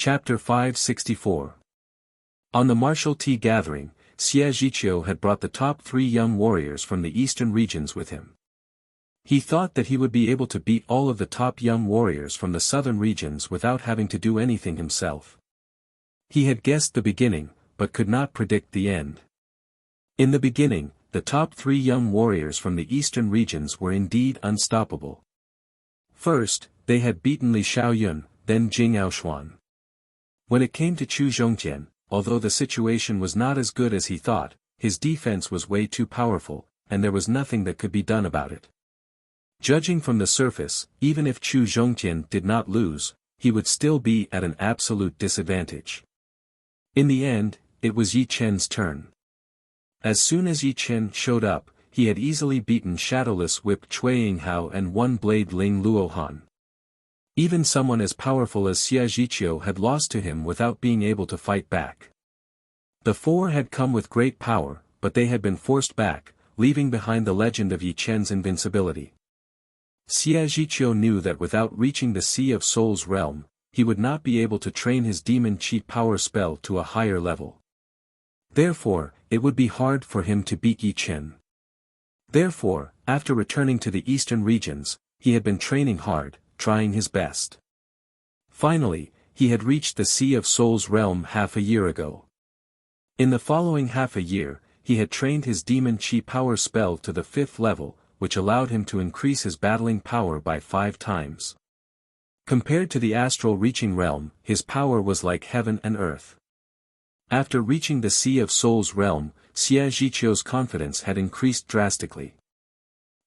Chapter 564. On the martial tea gathering, Xie Zhiqiu had brought the top 3 young warriors from the eastern regions with him. He thought that he would be able to beat all of the top young warriors from the southern regions without having to do anything himself. He had guessed the beginning, but could not predict the end. In the beginning, the top 3 young warriors from the eastern regions were indeed unstoppable. First, they had beaten Li Xiaoyun, then Jing Aoshuan. When it came to Chu Zhongtian, although the situation was not as good as he thought, his defense was way too powerful, and there was nothing that could be done about it. Judging from the surface, even if Chu Zhongtian did not lose, he would still be at an absolute disadvantage. In the end, it was Yi Chen's turn. As soon as Yi Chen showed up, he had easily beaten Shadowless Whip Cui Yinghao and One Blade Ling Luohan. Even someone as powerful as Xie Zhiqiu had lost to him without being able to fight back. The 4 had come with great power, but they had been forced back, leaving behind the legend of Yi Chen's invincibility. Xie Zhiqiu knew that without reaching the Sea of Souls realm, he would not be able to train his demon chi power spell to a higher level. Therefore, it would be hard for him to beat Yi Chen. Therefore, after returning to the eastern regions, he had been training hard, trying his best. Finally, he had reached the Sea of Souls realm half a year ago. In the following half a year, he had trained his demon chi power spell to the 5th level, which allowed him to increase his battling power by 5 times. Compared to the astral reaching realm, his power was like heaven and earth. After reaching the Sea of Souls realm, Xie Zhiqiu's confidence had increased drastically.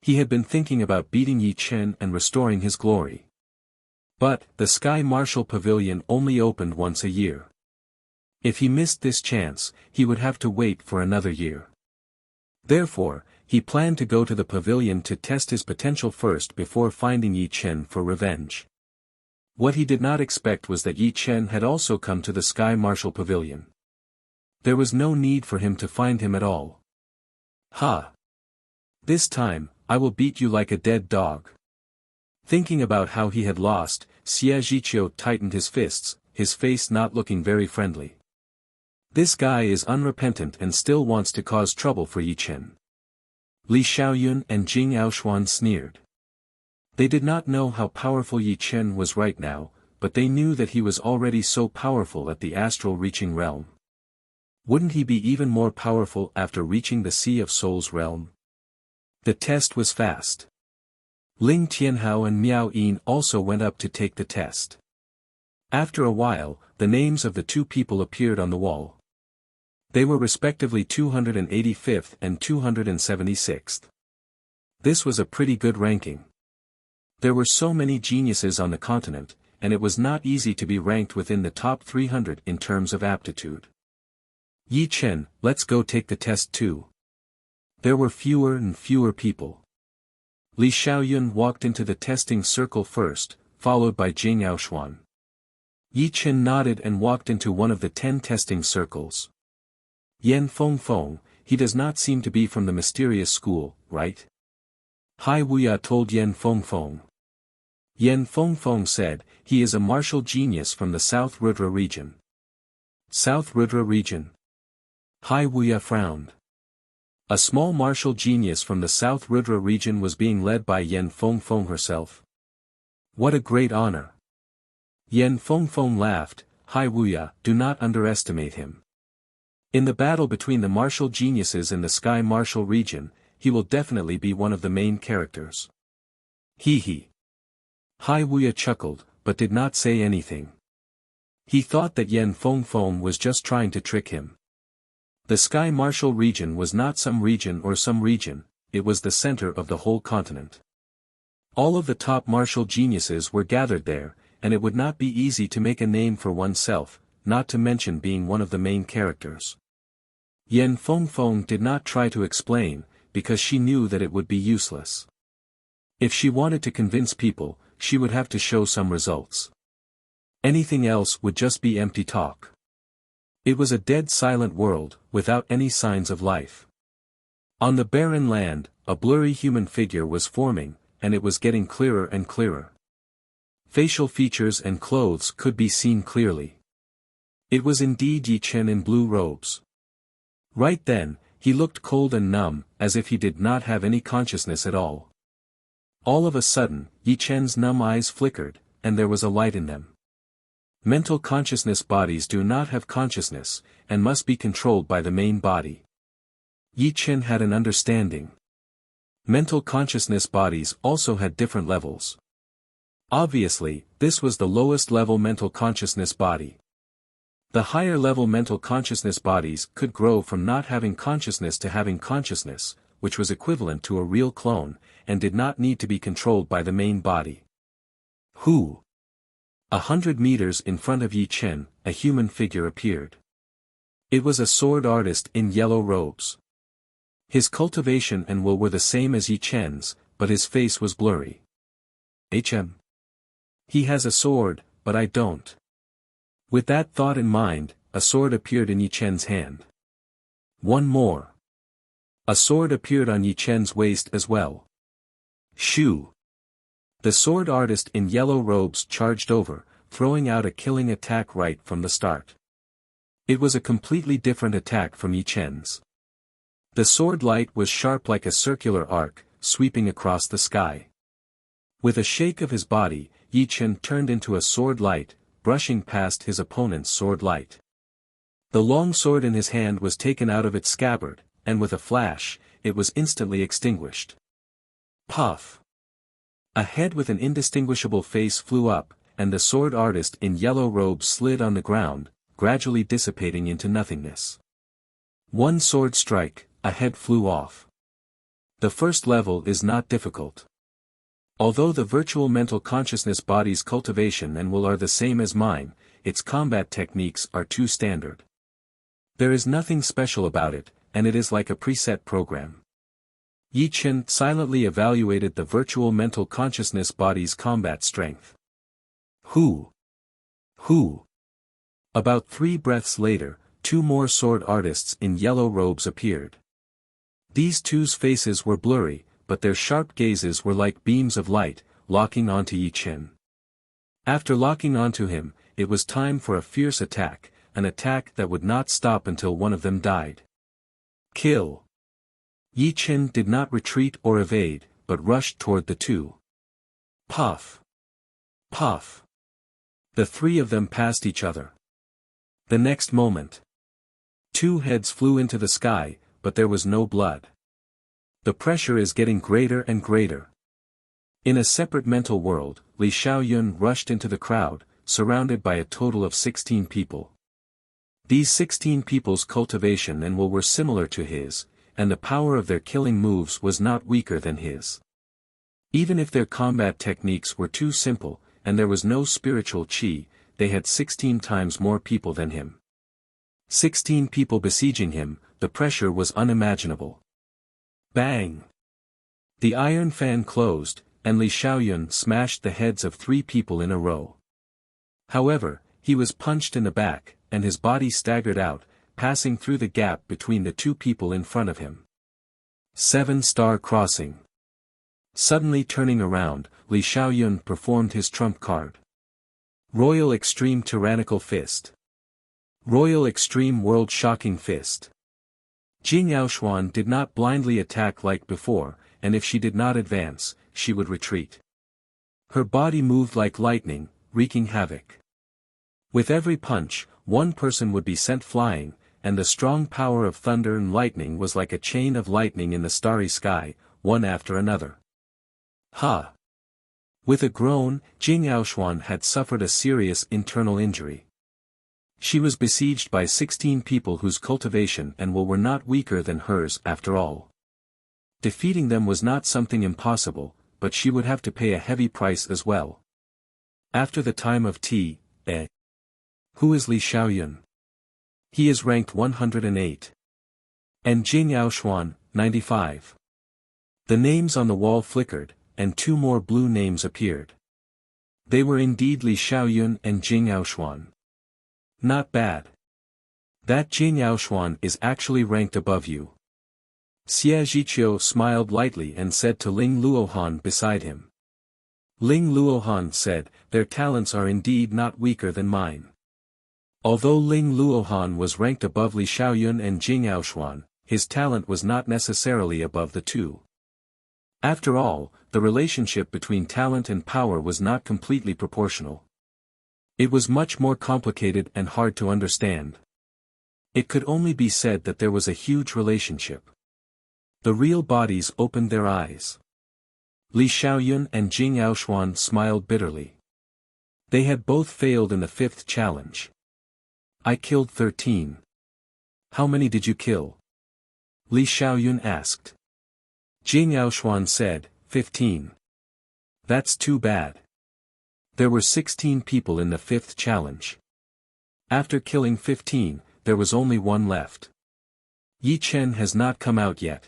He had been thinking about beating Yi Chen and restoring his glory. But, the Sky Martial Pavilion only opened once a year. If he missed this chance, he would have to wait for another year. Therefore, he planned to go to the pavilion to test his potential first before finding Yi Chen for revenge. What he did not expect was that Yi Chen had also come to the Sky Martial Pavilion. There was no need for him to find him at all. Ha! This time, I will beat you like a dead dog. Thinking about how he had lost, Xie Zhiqiu tightened his fists, his face not looking very friendly. This guy is unrepentant and still wants to cause trouble for Yi Chen. Li Xiaoyun and Jing Aoshuan sneered. They did not know how powerful Yi Chen was right now, but they knew that he was already so powerful at the astral reaching realm. Wouldn't he be even more powerful after reaching the Sea of Souls realm? The test was fast. Ling Tianhao and Miao Yin also went up to take the test. After a while, the names of the 2 people appeared on the wall. They were respectively 285th and 276th. This was a pretty good ranking. There were so many geniuses on the continent, and it was not easy to be ranked within the top 300 in terms of aptitude. Yi Chen, let's go take the test too. There were fewer and fewer people. Li Xiaoyun walked into the testing circle first, followed by Jing Aoshuan. Yi Chen nodded and walked into one of the 10 testing circles. Yan Fengfeng, he does not seem to be from the mysterious school, right? Hai Wuya told Yan Fengfeng. Yan Fengfeng said, he is a martial genius from the South Rudra region. South Rudra region? Hai Wuya frowned. A small martial genius from the South Rudra region was being led by Yan Fengfeng herself. What a great honor. Yan Fengfeng laughed, Hai Wuya, do not underestimate him. In the battle between the martial geniuses in the Sky Martial region, he will definitely be one of the main characters. Hee hee. Hai Wuya chuckled, but did not say anything. He thought that Yan Fengfeng was just trying to trick him. The Sky Martial region was not some region, it was the center of the whole continent. All of the top martial geniuses were gathered there, and it would not be easy to make a name for oneself, not to mention being one of the main characters. Yan Fengfeng did not try to explain, because she knew that it would be useless. If she wanted to convince people, she would have to show some results. Anything else would just be empty talk. It was a dead silent world, without any signs of life. On the barren land, a blurry human figure was forming, and it was getting clearer and clearer. Facial features and clothes could be seen clearly. It was indeed Yi Chen in blue robes. Right then, he looked cold and numb, as if he did not have any consciousness at all. All of a sudden, Yi Chen's numb eyes flickered, and there was a light in them. Mental consciousness bodies do not have consciousness, and must be controlled by the main body. Yi Chen had an understanding. Mental consciousness bodies also had different levels. Obviously, this was the lowest level mental consciousness body. The higher level mental consciousness bodies could grow from not having consciousness to having consciousness, which was equivalent to a real clone, and did not need to be controlled by the main body. Who? 100 meters in front of Yi Chen, a human figure appeared. It was a sword artist in yellow robes. His cultivation and will were the same as Yi Chen's, but his face was blurry. HM. He has a sword, but I don't. With that thought in mind, a sword appeared in Yi Chen's hand. One more. A sword appeared on Yi Chen's waist as well. Shoo! The sword artist in yellow robes charged over, throwing out a killing attack right from the start. It was a completely different attack from Yi Chen's. The sword light was sharp like a circular arc, sweeping across the sky. With a shake of his body, Yi Chen turned into a sword light, brushing past his opponent's sword light. The long sword in his hand was taken out of its scabbard, and with a flash, it was instantly extinguished. Puff! A head with an indistinguishable face flew up, and the sword artist in yellow robes slid on the ground, gradually dissipating into nothingness. One sword strike, a head flew off. The first level is not difficult. Although the virtual mental consciousness body's cultivation and will are the same as mine, its combat techniques are too standard. There is nothing special about it, and it is like a preset program. Yi Chen silently evaluated the virtual mental consciousness body's combat strength. Who? About 3 breaths later, 2 more sword artists in yellow robes appeared. These two's faces were blurry, but their sharp gazes were like beams of light, locking onto Yi Chen. After locking onto him, it was time for a fierce attack, an attack that would not stop until one of them died. Kill! Yi Chen did not retreat or evade, but rushed toward the two. Puff! Puff! The 3 of them passed each other. The next moment, 2 heads flew into the sky, but there was no blood. The pressure is getting greater and greater. In a separate mental world, Li Xiaoyun rushed into the crowd, surrounded by a total of 16 people. These 16 people's cultivation and will were similar to his, and the power of their killing moves was not weaker than his. Even if their combat techniques were too simple, and there was no spiritual qi, they had 16 times more people than him. 16 people besieging him, the pressure was unimaginable. Bang! The iron fan closed, and Li Xiaoyun smashed the heads of 3 people in a row. However, he was punched in the back, and his body staggered out, passing through the gap between the 2 people in front of him. 7-star crossing. Suddenly turning around, Li Xiaoyun performed his trump card. Royal Extreme Tyrannical Fist. Royal Extreme World Shocking Fist. Jing Yaoshuan did not blindly attack like before, and if she did not advance, she would retreat. Her body moved like lightning, wreaking havoc. With every punch, 1 person would be sent flying, and the strong power of thunder and lightning was like a chain of lightning in the starry sky, one after another. Ha! With a groan, Jing Yaoshuan had suffered a serious internal injury. She was besieged by 16 people whose cultivation and will were not weaker than hers after all. Defeating them was not something impossible, but she would have to pay a heavy price as well. After the time of Who is Li Xiaoyun? He is ranked 108. And Jing Yaoshuan, 95. The names on the wall flickered, and 2 more blue names appeared. They were indeed Li Xiaoyun and Jing Yaoshuan. Not bad. That Jing Yaoshuan is actually ranked above you. Xie Zhiqiu smiled lightly and said to Ling Luohan beside him. Ling Luohan said, their talents are indeed not weaker than mine. Although Ling Luohan was ranked above Li Xiaoyun and Jing Aoshuan, his talent was not necessarily above the two. After all, the relationship between talent and power was not completely proportional. It was much more complicated and hard to understand. It could only be said that there was a huge relationship. The real bodies opened their eyes. Li Xiaoyun and Jing Aoshuan smiled bitterly. They had both failed in the 5th challenge. I killed 13. How many did you kill? Li Xiaoyun asked. Jing Aoshuan said, 15. That's too bad. There were 16 people in the 5th challenge. After killing 15, there was only one left. Yi Chen has not come out yet.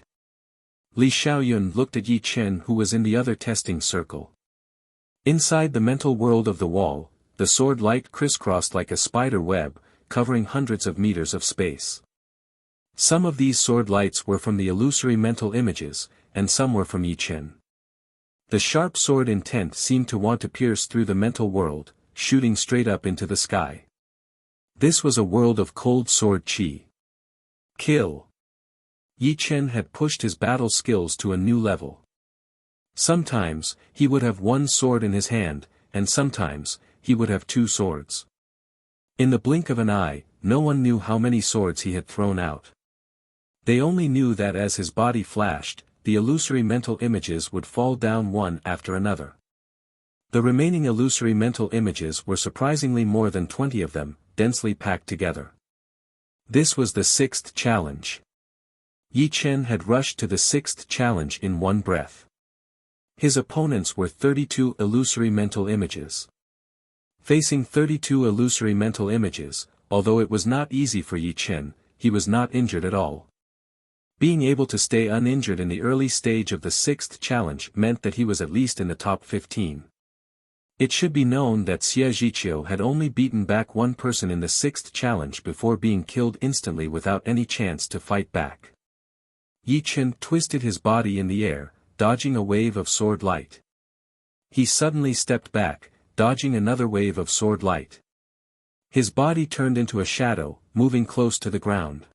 Li Xiaoyun looked at Yi Chen, who was in the other testing circle. Inside the mental world of the wall, the sword light crisscrossed like a spider web, covering hundreds of meters of space. Some of these sword lights were from the illusory mental images, and some were from Yi Chen. The sharp sword intent seemed to want to pierce through the mental world, shooting straight up into the sky. This was a world of cold sword chi. Kill. Yi Chen had pushed his battle skills to a new level. Sometimes, he would have one sword in his hand, and sometimes, he would have two swords. In the blink of an eye, no one knew how many swords he had thrown out. They only knew that as his body flashed, the illusory mental images would fall down one after another. The remaining illusory mental images were surprisingly more than 20 of them, densely packed together. This was the 6th challenge. Yi Chen had rushed to the 6th challenge in one breath. His opponents were 32 illusory mental images. Facing 32 illusory mental images, although it was not easy for Yi Chen, he was not injured at all. Being able to stay uninjured in the early stage of the 6th challenge meant that he was at least in the top 15. It should be known that Xie Zhiqiu had only beaten back one person in the 6th challenge before being killed instantly without any chance to fight back. Yi Chen twisted his body in the air, dodging a wave of sword light. He suddenly stepped back, dodging another wave of sword light. His body turned into a shadow, moving close to the ground.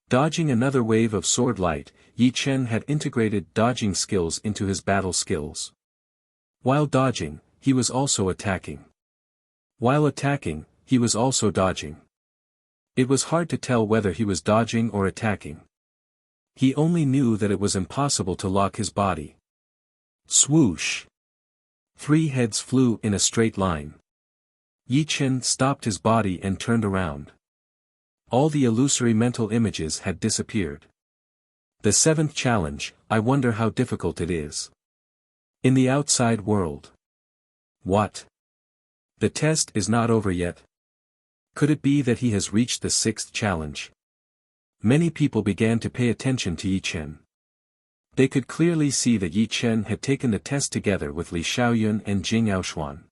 Dodging another wave of sword light, Yi Chen had integrated dodging skills into his battle skills. While dodging, he was also attacking. While attacking, he was also dodging. It was hard to tell whether he was dodging or attacking. He only knew that it was impossible to lock his body. Swoosh! 3 heads flew in a straight line. Yi Chen stopped his body and turned around. All the illusory mental images had disappeared. The 7th challenge, I wonder how difficult it is. In the outside world. What? The test is not over yet. Could it be that he has reached the 6th challenge? Many people began to pay attention to Yi Chen. They could clearly see that Yi Chen had taken the test together with Li Xiaoyun and Jing Aoshuan.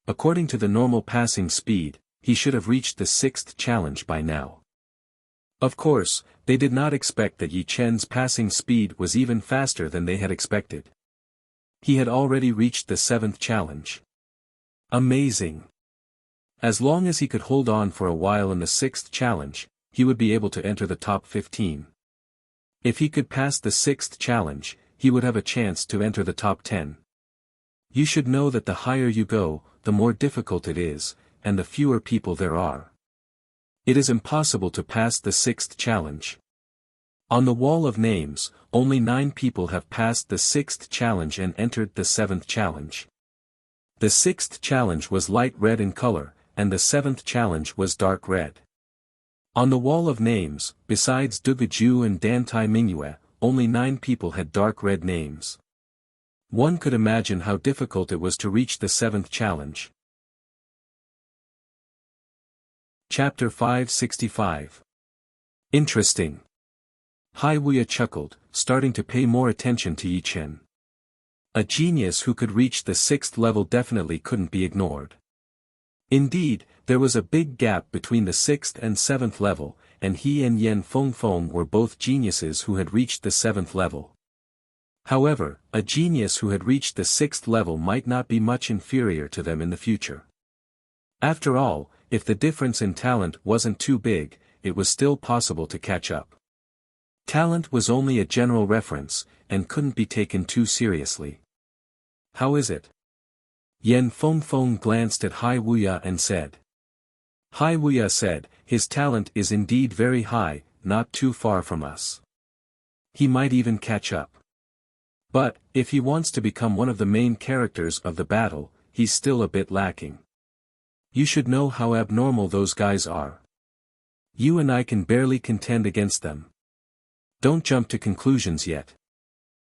According to the normal passing speed, he should have reached the 6th challenge by now. Of course, they did not expect that Yi Chen's passing speed was even faster than they had expected. He had already reached the 7th challenge. Amazing! As long as he could hold on for a while in the 6th challenge, he would be able to enter the top 15. If he could pass the 6th challenge, he would have a chance to enter the top 10. You should know that the higher you go, the more difficult it is, and the fewer people there are. It is impossible to pass the 6th challenge. On the wall of names, only 9 people have passed the 6th challenge and entered the 7th challenge. The 6th challenge was light red in color, and the 7th challenge was dark red. On the wall of names, besides Dugaju and Dantai Mingyue, only 9 people had dark red names. One could imagine how difficult it was to reach the 7th challenge. Chapter 565. Interesting. Hai Wuya chuckled, starting to pay more attention to Yi Chen. A genius who could reach the 6th level definitely couldn't be ignored. Indeed, there was a big gap between the 6th and 7th level, and he and Yen Fengfeng were both geniuses who had reached the 7th level. However, a genius who had reached the 6th level might not be much inferior to them in the future. After all, if the difference in talent wasn't too big, it was still possible to catch up. Talent was only a general reference, and couldn't be taken too seriously. How is it? Yan Fengfeng glanced at Hai Wuya and said. Hai Wuya said, his talent is indeed very high, not too far from us. He might even catch up. But, if he wants to become one of the main characters of the battle, he's still a bit lacking. You should know how abnormal those guys are. You and I can barely contend against them. Don't jump to conclusions yet.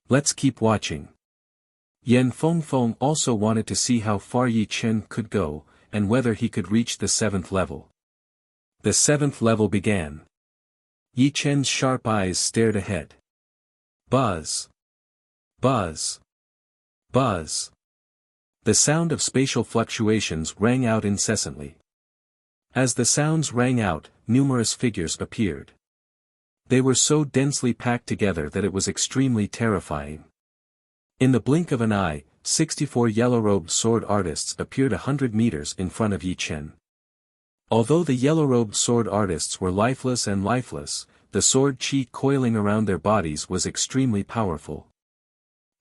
Let's keep watching. Yan Fengfeng also wanted to see how far Yi Chen could go, and whether he could reach the 7th level. The 7th level began. Yi Chen's sharp eyes stared ahead. Buzz. Buzz. Buzz. The sound of spatial fluctuations rang out incessantly. As the sounds rang out, numerous figures appeared. They were so densely packed together that it was extremely terrifying. In the blink of an eye, 64 yellow-robed sword artists appeared 100 meters in front of Yi Chen. Although the yellow-robed sword artists were lifeless, the sword chi coiling around their bodies was extremely powerful.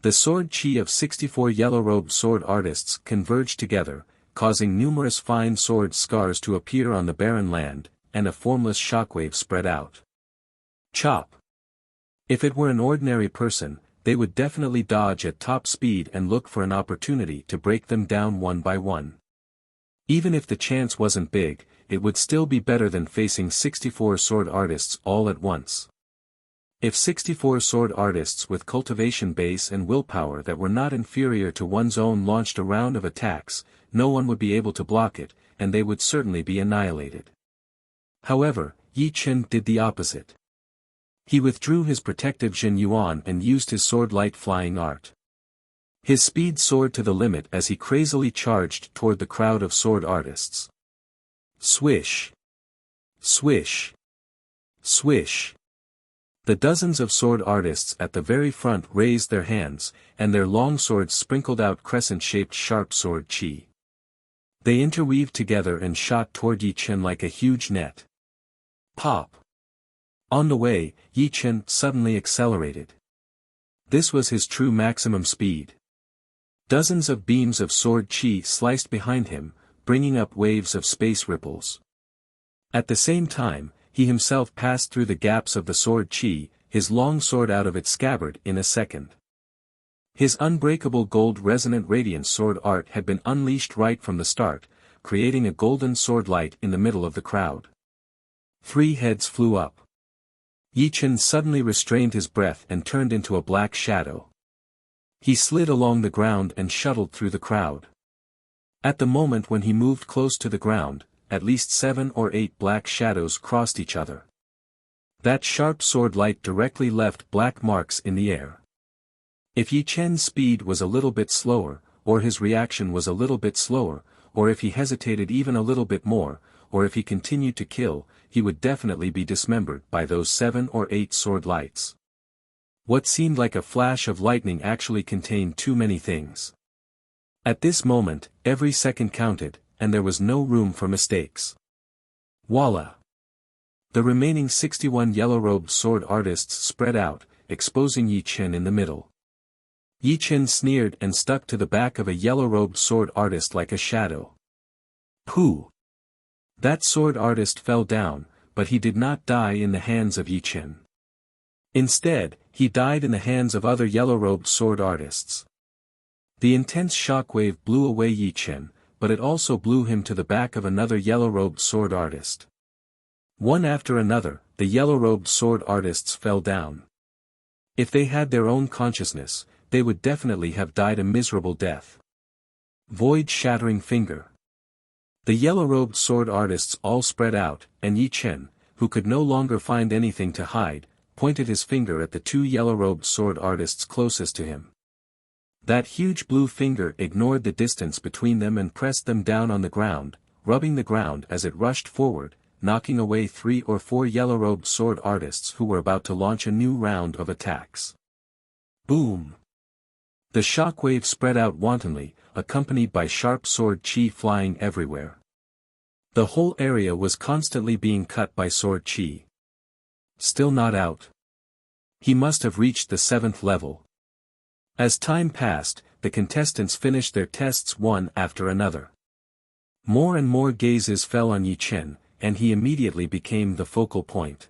The sword chi of 64 yellow-robed sword artists converged together, causing numerous fine sword scars to appear on the barren land, and a formless shockwave spread out. Chop. If it were an ordinary person, they would definitely dodge at top speed and look for an opportunity to break them down one by one. Even if the chance wasn't big, it would still be better than facing 64 sword artists all at once. If 64 sword artists with cultivation base and willpower that were not inferior to one's own launched a round of attacks, no one would be able to block it, and they would certainly be annihilated. However, Yi Chen did the opposite. He withdrew his protective Jin Yuan and used his sword-light flying art. His speed soared to the limit as he crazily charged toward the crowd of sword artists. Swish! Swish! Swish! The dozens of sword artists at the very front raised their hands, and their long swords sprinkled out crescent-shaped sharp sword chi. They interweaved together and shot toward Yi Chen like a huge net. Pop! On the way, Yi Chen suddenly accelerated. This was his true maximum speed. Dozens of beams of sword chi sliced behind him, bringing up waves of space ripples. At the same time, he himself passed through the gaps of the sword chi, his long sword out of its scabbard in a second. His unbreakable gold resonant radiance sword art had been unleashed right from the start, creating a golden sword light in the middle of the crowd. 3 heads flew up. Yi Chen suddenly restrained his breath and turned into a black shadow. He slid along the ground and shuttled through the crowd. At the moment when he moved close to the ground, at least 7 or 8 black shadows crossed each other. That sharp sword light directly left black marks in the air. If Yi Chen's speed was a little bit slower, or his reaction was a little bit slower, or if he hesitated even a little bit more, or if he continued to kill, he would definitely be dismembered by those 7 or 8 sword lights. What seemed like a flash of lightning actually contained too many things. At this moment, every second counted, and there was no room for mistakes. Voila! The remaining 61 yellow-robed sword artists spread out, exposing Yi Chen in the middle. Yi Chen sneered and stuck to the back of a yellow-robed sword artist like a shadow. Pooh! That sword artist fell down, but he did not die in the hands of Yi Chen. Instead, he died in the hands of other yellow-robed sword artists. The intense shockwave blew away Yi Chen, but it also blew him to the back of another yellow-robed sword artist. One after another, the yellow-robed sword artists fell down. If they had their own consciousness, they would definitely have died a miserable death. Void-shattering finger. The yellow-robed sword artists all spread out, and Yi Chen, who could no longer find anything to hide, pointed his finger at the 2 yellow-robed sword artists closest to him. That huge blue finger ignored the distance between them and pressed them down on the ground, rubbing the ground as it rushed forward, knocking away 3 or 4 yellow-robed sword artists who were about to launch a new round of attacks. Boom! The shockwave spread out wantonly, accompanied by sharp sword chi flying everywhere. The whole area was constantly being cut by sword chi. Still not out. He must have reached the 7th level. As time passed, the contestants finished their tests one after another. More and more gazes fell on Yi Chen, and he immediately became the focal point.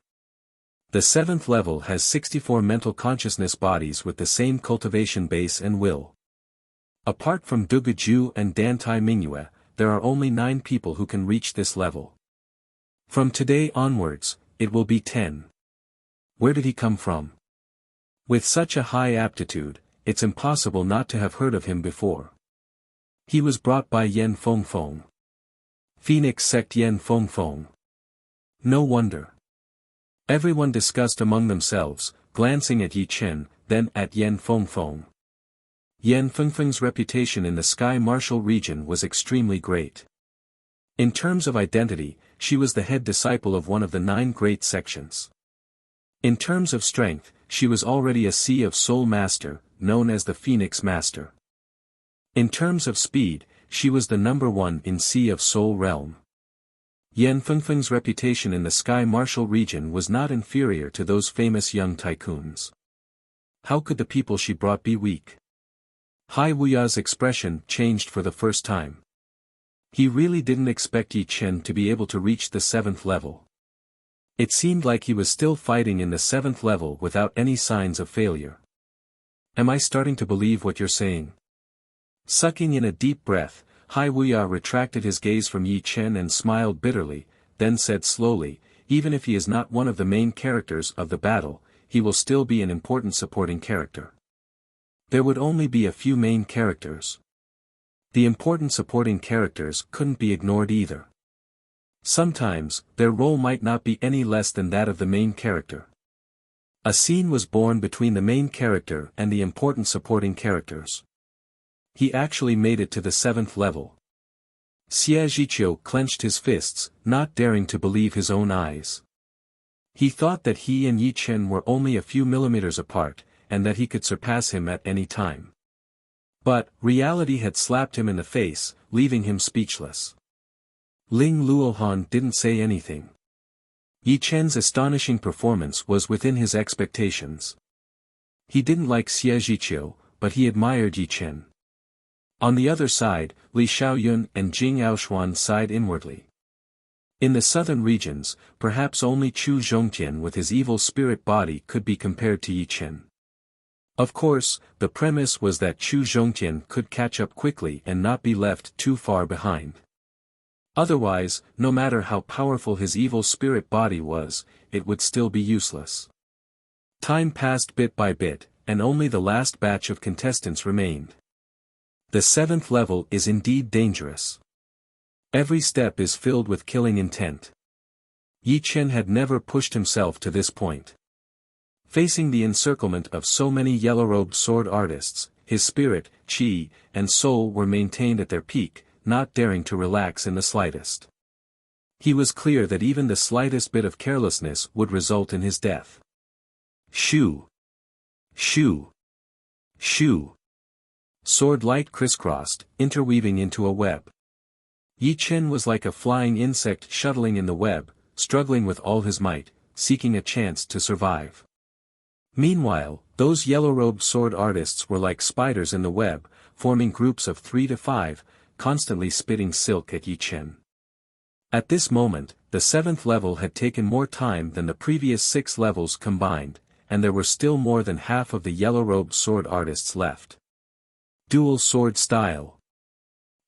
The 7th level has 64 mental consciousness bodies with the same cultivation base and will. Apart from Duge Ju and Dan Tai Mingyue, there are only 9 people who can reach this level. From today onwards, it will be 10. Where did he come from? With such a high aptitude, it's impossible not to have heard of him before. He was brought by Yen Fengfeng. Phoenix sect Yen Fengfeng. No wonder. Everyone discussed among themselves, glancing at Yi Chen, then at Yen Fengfeng. Yen Fengfeng's reputation in the Sky Martial region was extremely great. In terms of identity, she was the head disciple of one of the 9 great sections. In terms of strength, she was already a Sea of Soul Master, known as the Phoenix Master. In terms of speed, she was the number 1 in Sea of Soul realm. Yen Fengfeng's reputation in the Sky Martial region was not inferior to those famous young tycoons. How could the people she brought be weak? Hai Wuya's expression changed for the first time. He really didn't expect Yi Chen to be able to reach the 7th level. It seemed like he was still fighting in the 7th level without any signs of failure. Am I starting to believe what you're saying? Sucking in a deep breath, Hai Wuya retracted his gaze from Yi Chen and smiled bitterly, then said slowly, even if he is not one of the main characters of the battle, he will still be an important supporting character. There would only be a few main characters. The important supporting characters couldn't be ignored either. Sometimes, their role might not be any less than that of the main character. A scene was born between the main character and the important supporting characters. He actually made it to the 7th level. Xie Zhiqiu clenched his fists, not daring to believe his own eyes. He thought that he and Yi Chen were only a few millimeters apart, and that he could surpass him at any time. But, reality had slapped him in the face, leaving him speechless. Ling Luohan didn't say anything. Yi Chen's astonishing performance was within his expectations. He didn't like Xie Zhiqiu, but he admired Yi Chen. On the other side, Li Xiaoyun and Jing Aoshuan sighed inwardly. In the southern regions, perhaps only Chu Zhongtian with his evil spirit body could be compared to Yi Chen. Of course, the premise was that Chu Zhongtian could catch up quickly and not be left too far behind. Otherwise, no matter how powerful his evil spirit body was, it would still be useless. Time passed bit by bit, and only the last batch of contestants remained. The 7th level is indeed dangerous. Every step is filled with killing intent. Yi Chen had never pushed himself to this point. Facing the encirclement of so many yellow-robed sword artists, his spirit, chi, and soul were maintained at their peak, not daring to relax in the slightest. He was clear that even the slightest bit of carelessness would result in his death. Shoo! Shoo! Shoo! Sword light crisscrossed, interweaving into a web. Yi Chen was like a flying insect shuttling in the web, struggling with all his might, seeking a chance to survive. Meanwhile, those yellow-robed sword artists were like spiders in the web, forming groups of 3 to 5, constantly spitting silk at Yi Chen. At this moment, the 7th level had taken more time than the previous 6 levels combined, and there were still more than half of the yellow-robed sword artists left. Dual sword style.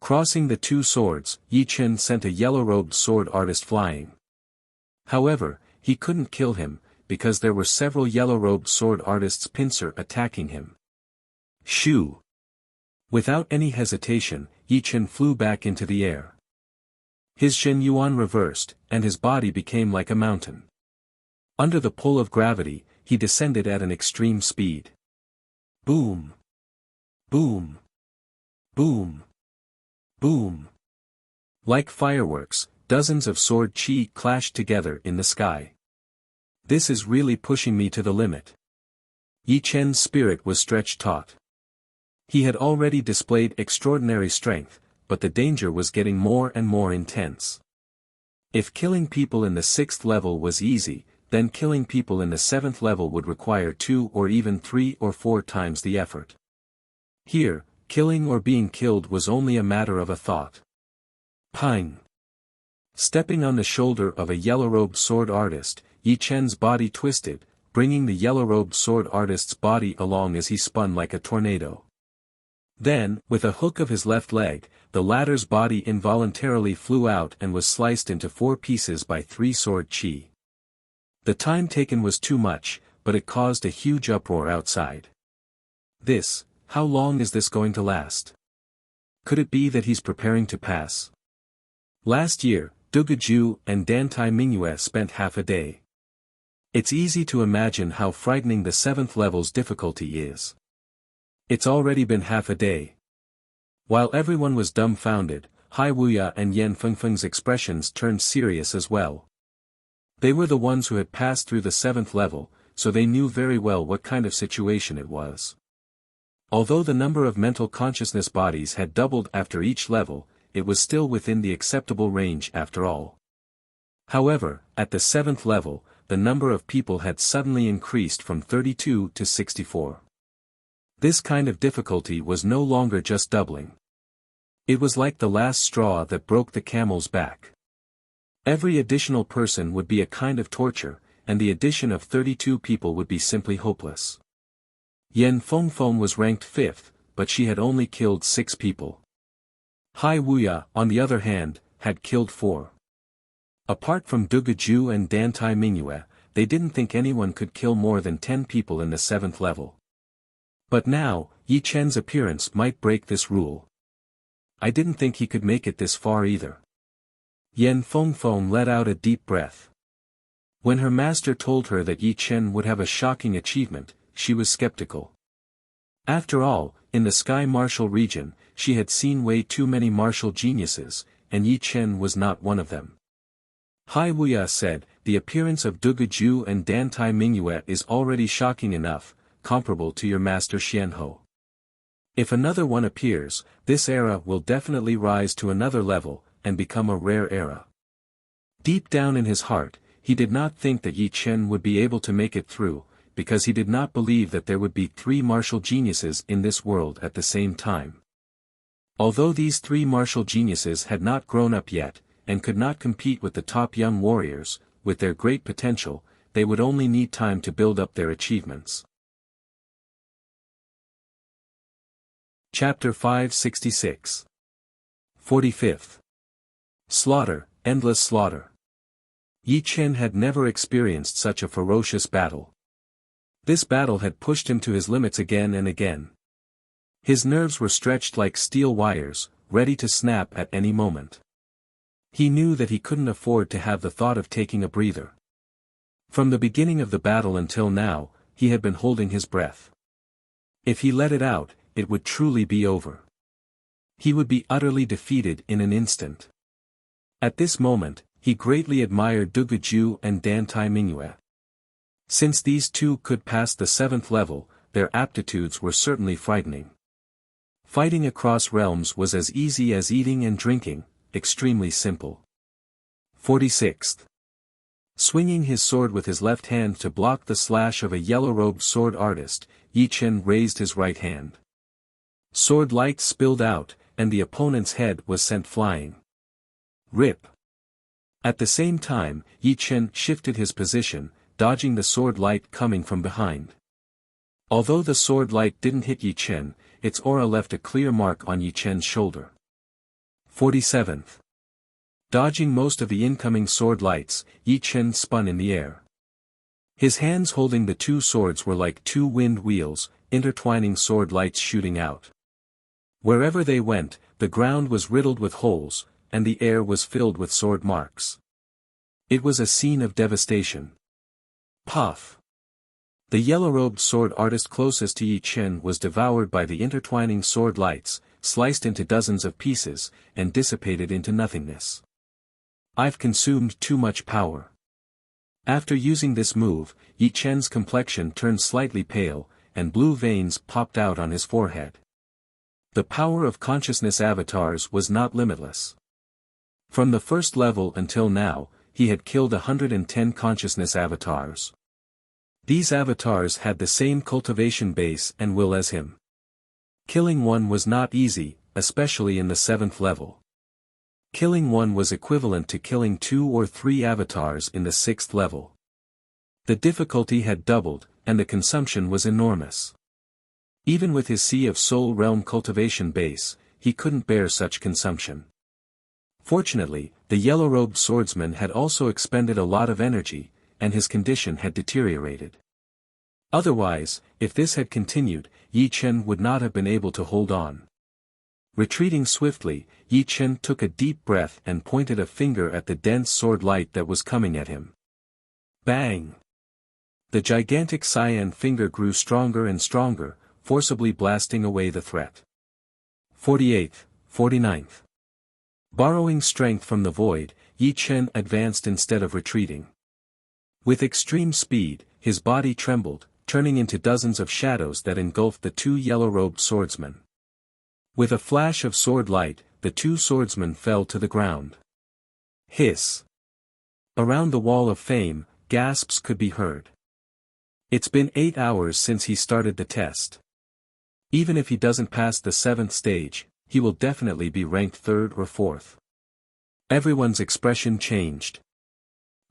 Crossing the 2 swords, Yi Chen sent a yellow-robed sword artist flying. However, he couldn't kill him, because there were several yellow-robed sword artists' pincer attacking him. Shoo! Without any hesitation, Yi Chen flew back into the air. His Zhen Yuan reversed, and his body became like a mountain. Under the pull of gravity, he descended at an extreme speed. Boom! Boom! Boom! Boom! Like fireworks, dozens of sword chi clashed together in the sky. This is really pushing me to the limit. Yi Chen's spirit was stretched taut. He had already displayed extraordinary strength, but the danger was getting more and more intense. If killing people in the 6th level was easy, then killing people in the 7th level would require 2 or even 3 or 4 times the effort. Here, killing or being killed was only a matter of a thought. Pang! Stepping on the shoulder of a yellow-robed sword artist, Yi Chen's body twisted, bringing the yellow-robed sword artist's body along as he spun like a tornado. Then, with a hook of his left leg, the latter's body involuntarily flew out and was sliced into 4 pieces by 3 sword chi. The time taken was too much, but it caused a huge uproar outside. How long is this going to last? Could it be that he's preparing to pass? Last year, Dugaju and Dantai Mingyue spent half a day. It's easy to imagine how frightening the 7th level's difficulty is. It's already been half a day. While everyone was dumbfounded, Hai Wuya and Yan Fengfeng's expressions turned serious as well. They were the ones who had passed through the 7th level, so they knew very well what kind of situation it was. Although the number of mental consciousness bodies had doubled after each level, it was still within the acceptable range after all. However, at the 7th level, the number of people had suddenly increased from 32 to 64. This kind of difficulty was no longer just doubling. It was like the last straw that broke the camel's back. Every additional person would be a kind of torture, and the addition of 32 people would be simply hopeless. Yan Fengfeng was ranked 5th, but she had only killed 6 people. Hai Wuya, on the other hand, had killed 4. Apart from Dugaju and Dantai Mingyue, they didn't think anyone could kill more than 10 people in the 7th level. But now, Yi Chen's appearance might break this rule. I didn't think he could make it this far either. Yan Fengfeng let out a deep breath. When her master told her that Yi Chen would have a shocking achievement, she was skeptical. After all, in the Sky Martial region, she had seen way too many martial geniuses, and Yi Chen was not one of them. Hai Wuya said, the appearance of Dugaju and Dantai Mingyue is already shocking enough, comparable to your master Xianhou. If another one appears, this era will definitely rise to another level, and become a rare era. Deep down in his heart, he did not think that Yi Chen would be able to make it through, because he did not believe that there would be 3 martial geniuses in this world at the same time. Although these 3 martial geniuses had not grown up yet, and could not compete with the top young warriors, with their great potential, they would only need time to build up their achievements. Chapter 566. 45th. Slaughter, endless slaughter. Yi Chen had never experienced such a ferocious battle. This battle had pushed him to his limits again and again. His nerves were stretched like steel wires, ready to snap at any moment. He knew that he couldn't afford to have the thought of taking a breather. From the beginning of the battle until now, he had been holding his breath. If he let it out, it would truly be over. He would be utterly defeated in an instant. At this moment, he greatly admired Dugaju and Dantai Mingyue. Since these two could pass the 7th level, their aptitudes were certainly frightening. Fighting across realms was as easy as eating and drinking, extremely simple. 46th. Swinging his sword with his left hand to block the slash of a yellow-robed sword artist, Yi Chen raised his right hand. Sword light spilled out, and the opponent's head was sent flying. Rip. At the same time, Yi Chen shifted his position, dodging the sword light coming from behind. Although the sword light didn't hit Yi Chen, its aura left a clear mark on Yi Chen's shoulder. 47th. Dodging most of the incoming sword lights, Yi Chen spun in the air. His hands holding the 2 swords were like 2 wind wheels, intertwining sword lights shooting out. Wherever they went, the ground was riddled with holes, and the air was filled with sword marks. It was a scene of devastation. Puff! The yellow-robed sword artist closest to Yi Chen was devoured by the intertwining sword lights, sliced into dozens of pieces, and dissipated into nothingness. I've consumed too much power. After using this move, Yi Chen's complexion turned slightly pale, and blue veins popped out on his forehead. The power of consciousness avatars was not limitless. From the first level until now, he had killed 110 consciousness avatars. These avatars had the same cultivation base and will as him. Killing one was not easy, especially in the 7th level. Killing one was equivalent to killing 2 or 3 avatars in the 6th level. The difficulty had doubled, and the consumption was enormous. Even with his Sea of Soul Realm cultivation base, he couldn't bear such consumption. Fortunately, the yellow-robed swordsman had also expended a lot of energy, and his condition had deteriorated. Otherwise, if this had continued, Yi Chen would not have been able to hold on. Retreating swiftly, Yi Chen took a deep breath and pointed a finger at the dense sword light that was coming at him. Bang! The gigantic cyan finger grew stronger and stronger, forcibly blasting away the threat. 48th, 49th. Borrowing strength from the void, Yi Chen advanced instead of retreating. With extreme speed, his body trembled, turning into dozens of shadows that engulfed the 2 yellow-robed swordsmen. With a flash of sword light, the 2 swordsmen fell to the ground. Hiss! Around the wall of fame, gasps could be heard. It's been 8 hours since he started the test. Even if he doesn't pass the 7th stage, he will definitely be ranked 3rd or 4th. Everyone's expression changed.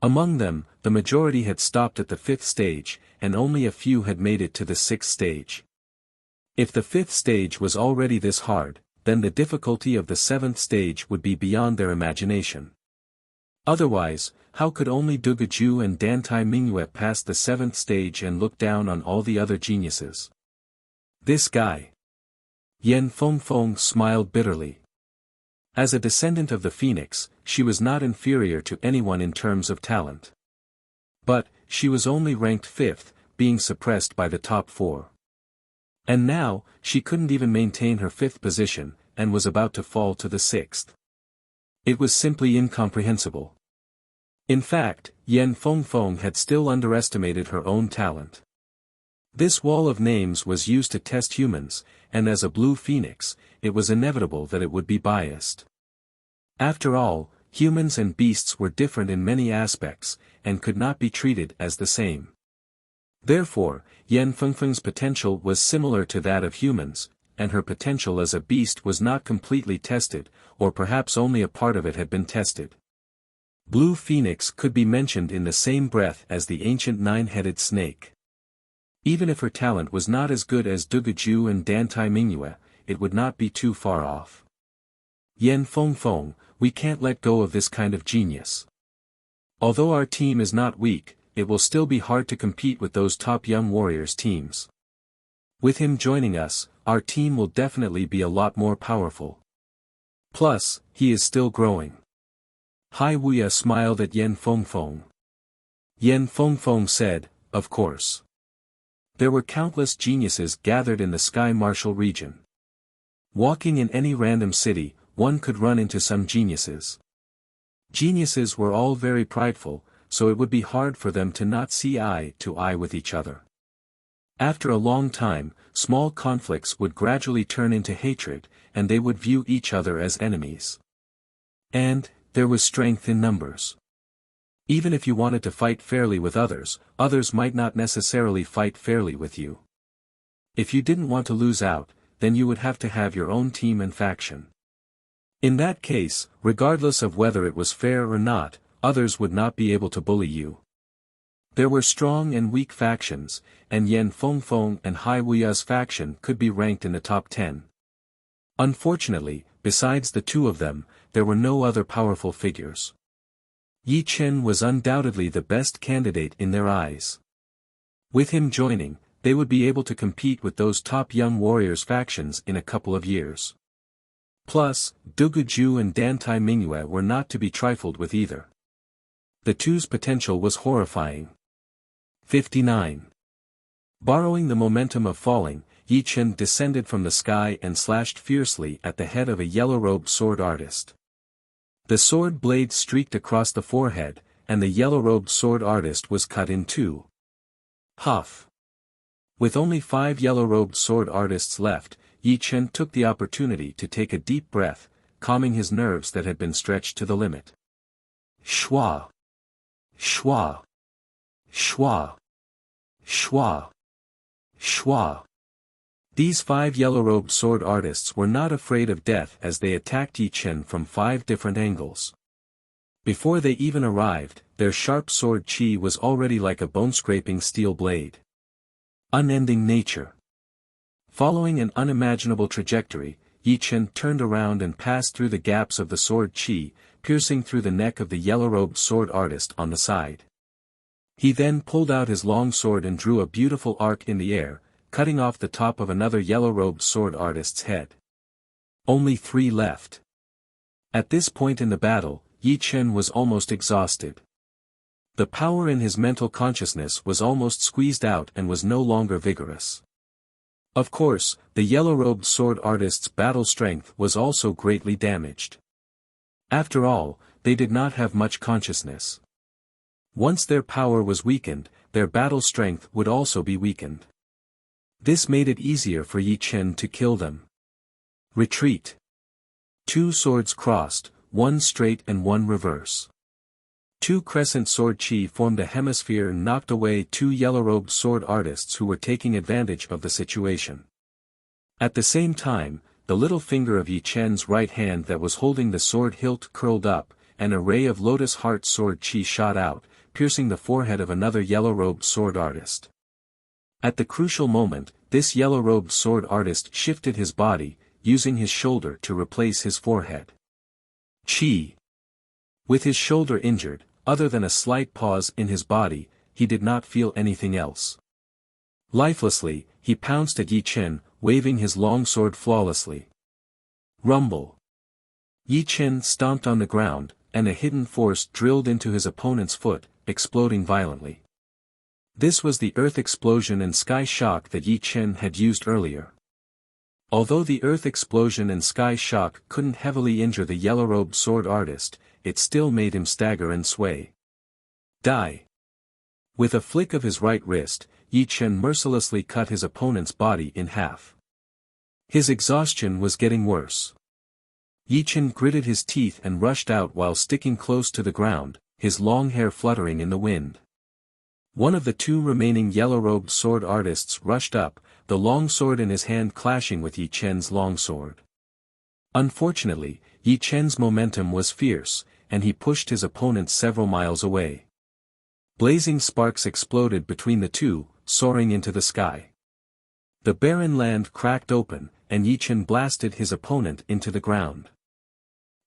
Among them, the majority had stopped at the 5th stage, and only a few had made it to the 6th stage. If the 5th stage was already this hard, then the difficulty of the 7th stage would be beyond their imagination. Otherwise, how could only Dugaju and Dantai Mingyue pass the 7th stage and look down on all the other geniuses? This guy. Yan Fengfeng smiled bitterly. As a descendant of the Phoenix, she was not inferior to anyone in terms of talent. But, she was only ranked 5th, being suppressed by the top 4. And now, she couldn't even maintain her 5th position, and was about to fall to the 6th. It was simply incomprehensible. In fact, Yan Fengfeng had still underestimated her own talent. This wall of names was used to test humans, and as a blue phoenix, it was inevitable that it would be biased. After all, humans and beasts were different in many aspects, and could not be treated as the same. Therefore, Yan Fengfeng's potential was similar to that of humans, and her potential as a beast was not completely tested, or perhaps only a part of it had been tested. Blue Phoenix could be mentioned in the same breath as the ancient 9-headed snake. Even if her talent was not as good as Dugaju and Dantai Mingyue, it would not be too far off. Yan Fengfeng, we can't let go of this kind of genius. Although our team is not weak, it will still be hard to compete with those top young warriors' teams. With him joining us, our team will definitely be a lot more powerful. Plus, he is still growing. Hai Wuya smiled at Yan Fengfeng. Yan Fengfeng said, of course. There were countless geniuses gathered in the Sky Martial region. Walking in any random city, one could run into some geniuses. Geniuses were all very prideful, so it would be hard for them to not see eye to eye with each other. After a long time, small conflicts would gradually turn into hatred, and they would view each other as enemies. And, there was strength in numbers. Even if you wanted to fight fairly with others, others might not necessarily fight fairly with you. If you didn't want to lose out, then you would have to have your own team and faction. In that case, regardless of whether it was fair or not, others would not be able to bully you. There were strong and weak factions, and Yan Fengfeng and Hai Wuya's faction could be ranked in the top 10. Unfortunately, besides the 2 of them, there were no other powerful figures. Yi Chen was undoubtedly the best candidate in their eyes. With him joining, they would be able to compete with those top young warriors factions in a couple of years. Plus, Dugaju and Dantai Mingyue were not to be trifled with either. The 2's potential was horrifying. 59. Borrowing the momentum of falling, Yi Chen descended from the sky and slashed fiercely at the head of a yellow-robed sword artist. The sword blade streaked across the forehead, and the yellow-robed sword artist was cut in 2. Huff. With only 5 yellow-robed sword artists left, Yi Chen took the opportunity to take a deep breath, calming his nerves that had been stretched to the limit. Schwa! Schwa! Schwa! Schwa! Schwa! These 5 yellow-robed sword artists were not afraid of death as they attacked Yi Chen from 5 different angles. Before they even arrived, their sharp sword chi was already like a bone-scraping steel blade. Unending nature. Following an unimaginable trajectory, Yi Chen turned around and passed through the gaps of the sword chi, piercing through the neck of the yellow-robed sword artist on the side. He then pulled out his long sword and drew a beautiful arc in the air, cutting off the top of another yellow-robed sword artist's head. Only 3 left. At this point in the battle, Yi Chen was almost exhausted. The power in his mental consciousness was almost squeezed out and was no longer vigorous. Of course, the yellow-robed sword artist's battle strength was also greatly damaged. After all, they did not have much consciousness. Once their power was weakened, their battle strength would also be weakened. This made it easier for Yi Chen to kill them. Retreat. 2 swords crossed, 1 straight and 1 reverse. 2 crescent sword chi formed a hemisphere and knocked away 2 yellow-robed sword artists who were taking advantage of the situation. At the same time, the little finger of Yi Chen's right hand that was holding the sword hilt curled up, and a ray of lotus heart sword chi shot out, piercing the forehead of another yellow-robed sword artist. At the crucial moment, this yellow-robed sword artist shifted his body, using his shoulder to replace his forehead. Chi. With his shoulder injured, other than a slight pause in his body, he did not feel anything else. Lifelessly, he pounced at Yi Chen, waving his long sword flawlessly. Rumble. Yi Chen stomped on the ground, and a hidden force drilled into his opponent's foot, exploding violently. This was the earth explosion and sky shock that Yi Chen had used earlier. Although the earth explosion and sky shock couldn't heavily injure the yellow-robed sword artist, it still made him stagger and sway. Die. With a flick of his right wrist, Yi Chen mercilessly cut his opponent's body in half. His exhaustion was getting worse. Yi Chen gritted his teeth and rushed out while sticking close to the ground, his long hair fluttering in the wind. One of the 2 remaining yellow-robed sword artists rushed up, the long sword in his hand clashing with Yi Chen's long sword. Unfortunately, Yi Chen's momentum was fierce, and he pushed his opponent several miles away. Blazing sparks exploded between the 2, soaring into the sky. The barren land cracked open, and Yi Chen blasted his opponent into the ground.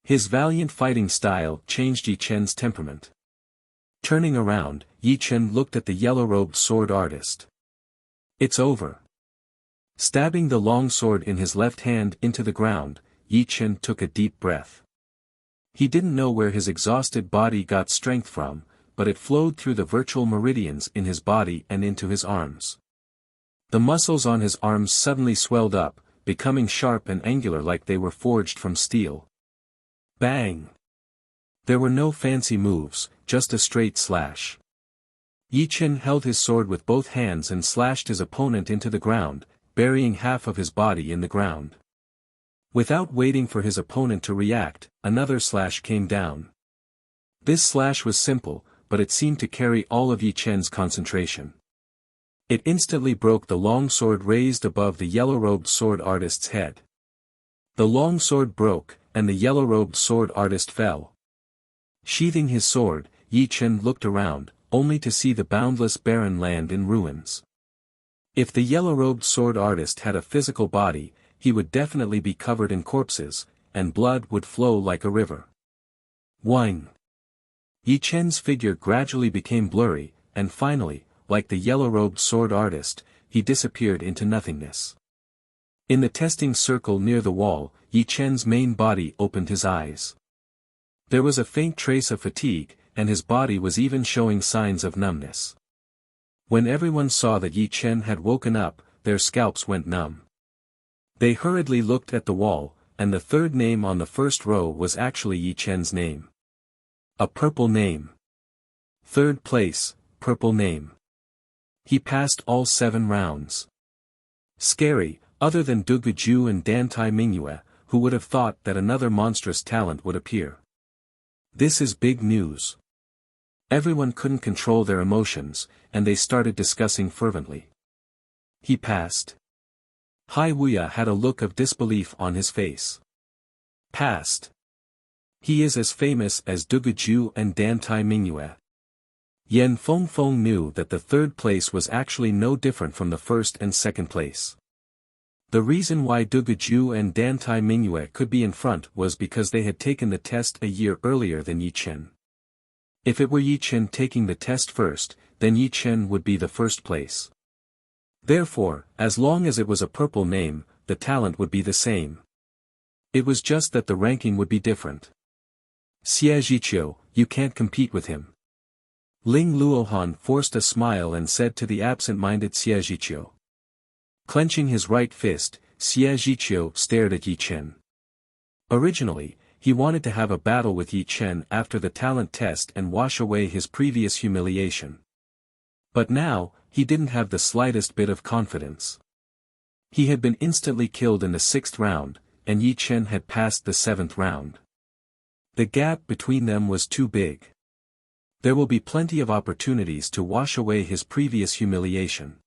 His valiant fighting style changed Yi Chen's temperament. Turning around, Yi Chen looked at the yellow-robed sword artist. It's over. Stabbing the long sword in his left hand into the ground, Yi Chen took a deep breath. He didn't know where his exhausted body got strength from, but it flowed through the virtual meridians in his body and into his arms. The muscles on his arms suddenly swelled up, becoming sharp and angular like they were forged from steel. Bang! There were no fancy moves, just a straight slash. Yi Chen held his sword with both hands and slashed his opponent into the ground, burying half of his body in the ground. Without waiting for his opponent to react, another slash came down. This slash was simple, but it seemed to carry all of Yi Chen's concentration. It instantly broke the long sword raised above the yellow-robed sword artist's head. The long sword broke, and the yellow-robed sword artist fell. Sheathing his sword, Yi Chen looked around, only to see the boundless barren land in ruins. If the yellow-robed sword artist had a physical body, he would definitely be covered in corpses, and blood would flow like a river. Whine. Yi Chen's figure gradually became blurry, and finally, like the yellow-robed sword artist, he disappeared into nothingness. In the testing circle near the wall, Yi Chen's main body opened his eyes. There was a faint trace of fatigue, and his body was even showing signs of numbness. When everyone saw that Yi Chen had woken up, their scalps went numb. They hurriedly looked at the wall, and the third name on the first row was actually Yi Chen's name. A purple name. Third place, purple name. He passed all 7 rounds. Scary, other than Du Guju and Dan Tai Mingyue, who would have thought that another monstrous talent would appear. This is big news. Everyone couldn't control their emotions, and they started discussing fervently. He passed. Wuxia had a look of disbelief on his face. Passed. He is as famous as Duguju and Dantai Mingyue. Yan Fengfeng knew that the third place was actually no different from the first and second place. The reason why Duguju and Dantai Mingyue could be in front was because they had taken the test a year earlier than Yi Chen. If it were Yi Chen taking the test first, then Yi Chen would be the first place. Therefore, as long as it was a purple name, the talent would be the same. It was just that the ranking would be different. Xie Zhiqiu, you can't compete with him. Ling Luohan forced a smile and said to the absent-minded Xie Zhiqiu. Clenching his right fist, Xie Zhiqiu stared at Yi Chen. Originally, he wanted to have a battle with Yi Chen after the talent test and wash away his previous humiliation. But now, he didn't have the slightest bit of confidence. He had been instantly killed in the 6th round, and Yi Chen had passed the 7th round. The gap between them was too big. There will be plenty of opportunities to wash away his previous humiliation.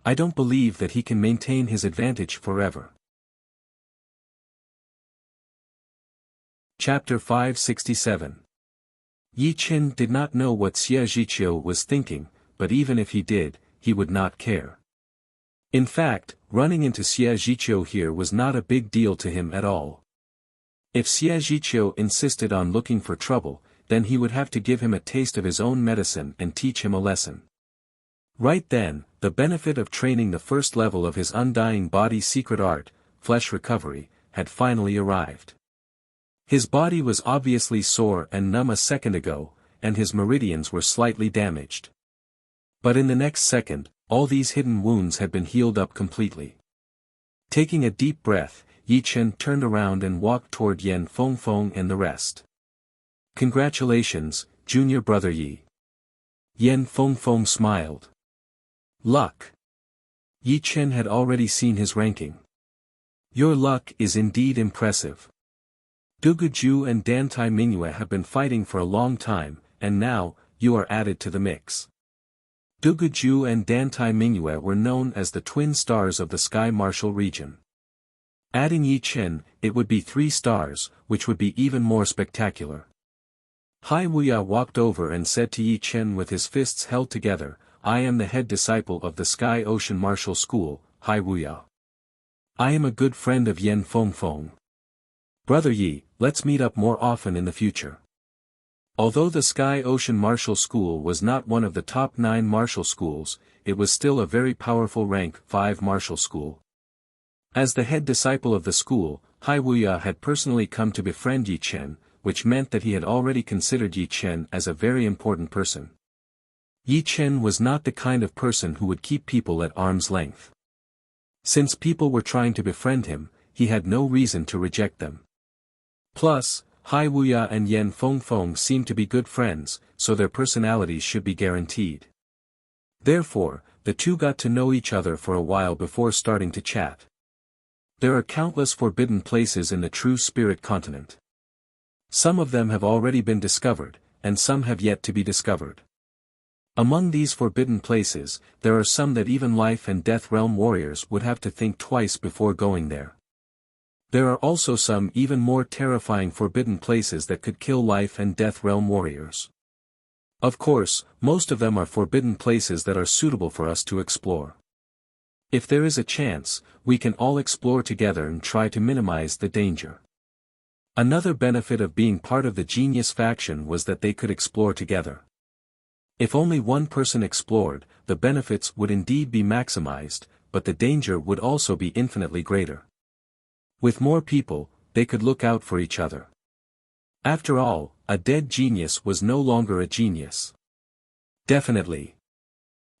I don't believe that he can maintain his advantage forever. Chapter 567. Yi Chen did not know what Xie Zhiqiu was thinking, but even if he did, he would not care. In fact, running into Xie Zhiqiu here was not a big deal to him at all. If Xie Zhiqiu insisted on looking for trouble, then he would have to give him a taste of his own medicine and teach him a lesson. Right then, the benefit of training the first level of his undying body secret art, flesh recovery, had finally arrived. His body was obviously sore and numb a second ago, and his meridians were slightly damaged. But in the next second, all these hidden wounds had been healed up completely. Taking a deep breath, Yi Chen turned around and walked toward Yan Fengfeng and the rest. Congratulations, junior brother Yi. Yan Fengfeng smiled. Luck. Yi Chen had already seen his ranking. Your luck is indeed impressive. Duguju and Dantai Mingyue have been fighting for a long time, and now, you are added to the mix. Duguju and Dantai Mingyue were known as the twin stars of the Sky Martial region. Adding Yi Chen, it would be 3 stars, which would be even more spectacular. Wuxia walked over and said to Yi Chen with his fists held together, I am the head disciple of the Sky Ocean Martial School, Wuxia. I am a good friend of Yan Fengfeng. Brother Yi, let's meet up more often in the future. Although the Sky Ocean Martial School was not one of the top 9 martial schools, it was still a very powerful rank 5 martial school. As the head disciple of the school, Wuxia had personally come to befriend Yi Chen, which meant that he had already considered Yi Chen as a very important person. Yi Chen was not the kind of person who would keep people at arm's length. Since people were trying to befriend him, he had no reason to reject them. Plus, Wuxia and Yan Fengfeng seemed to be good friends, so their personalities should be guaranteed. Therefore, the two got to know each other for a while before starting to chat. There are countless forbidden places in the True Spirit continent. Some of them have already been discovered, and some have yet to be discovered. Among these forbidden places, there are some that even life and death realm warriors would have to think twice before going there. There are also some even more terrifying forbidden places that could kill life and death realm warriors. Of course, most of them are forbidden places that are suitable for us to explore. If there is a chance, we can all explore together and try to minimize the danger. Another benefit of being part of the genius faction was that they could explore together. If only one person explored, the benefits would indeed be maximized, but the danger would also be infinitely greater. With more people, they could look out for each other. After all, a dead genius was no longer a genius. Definitely.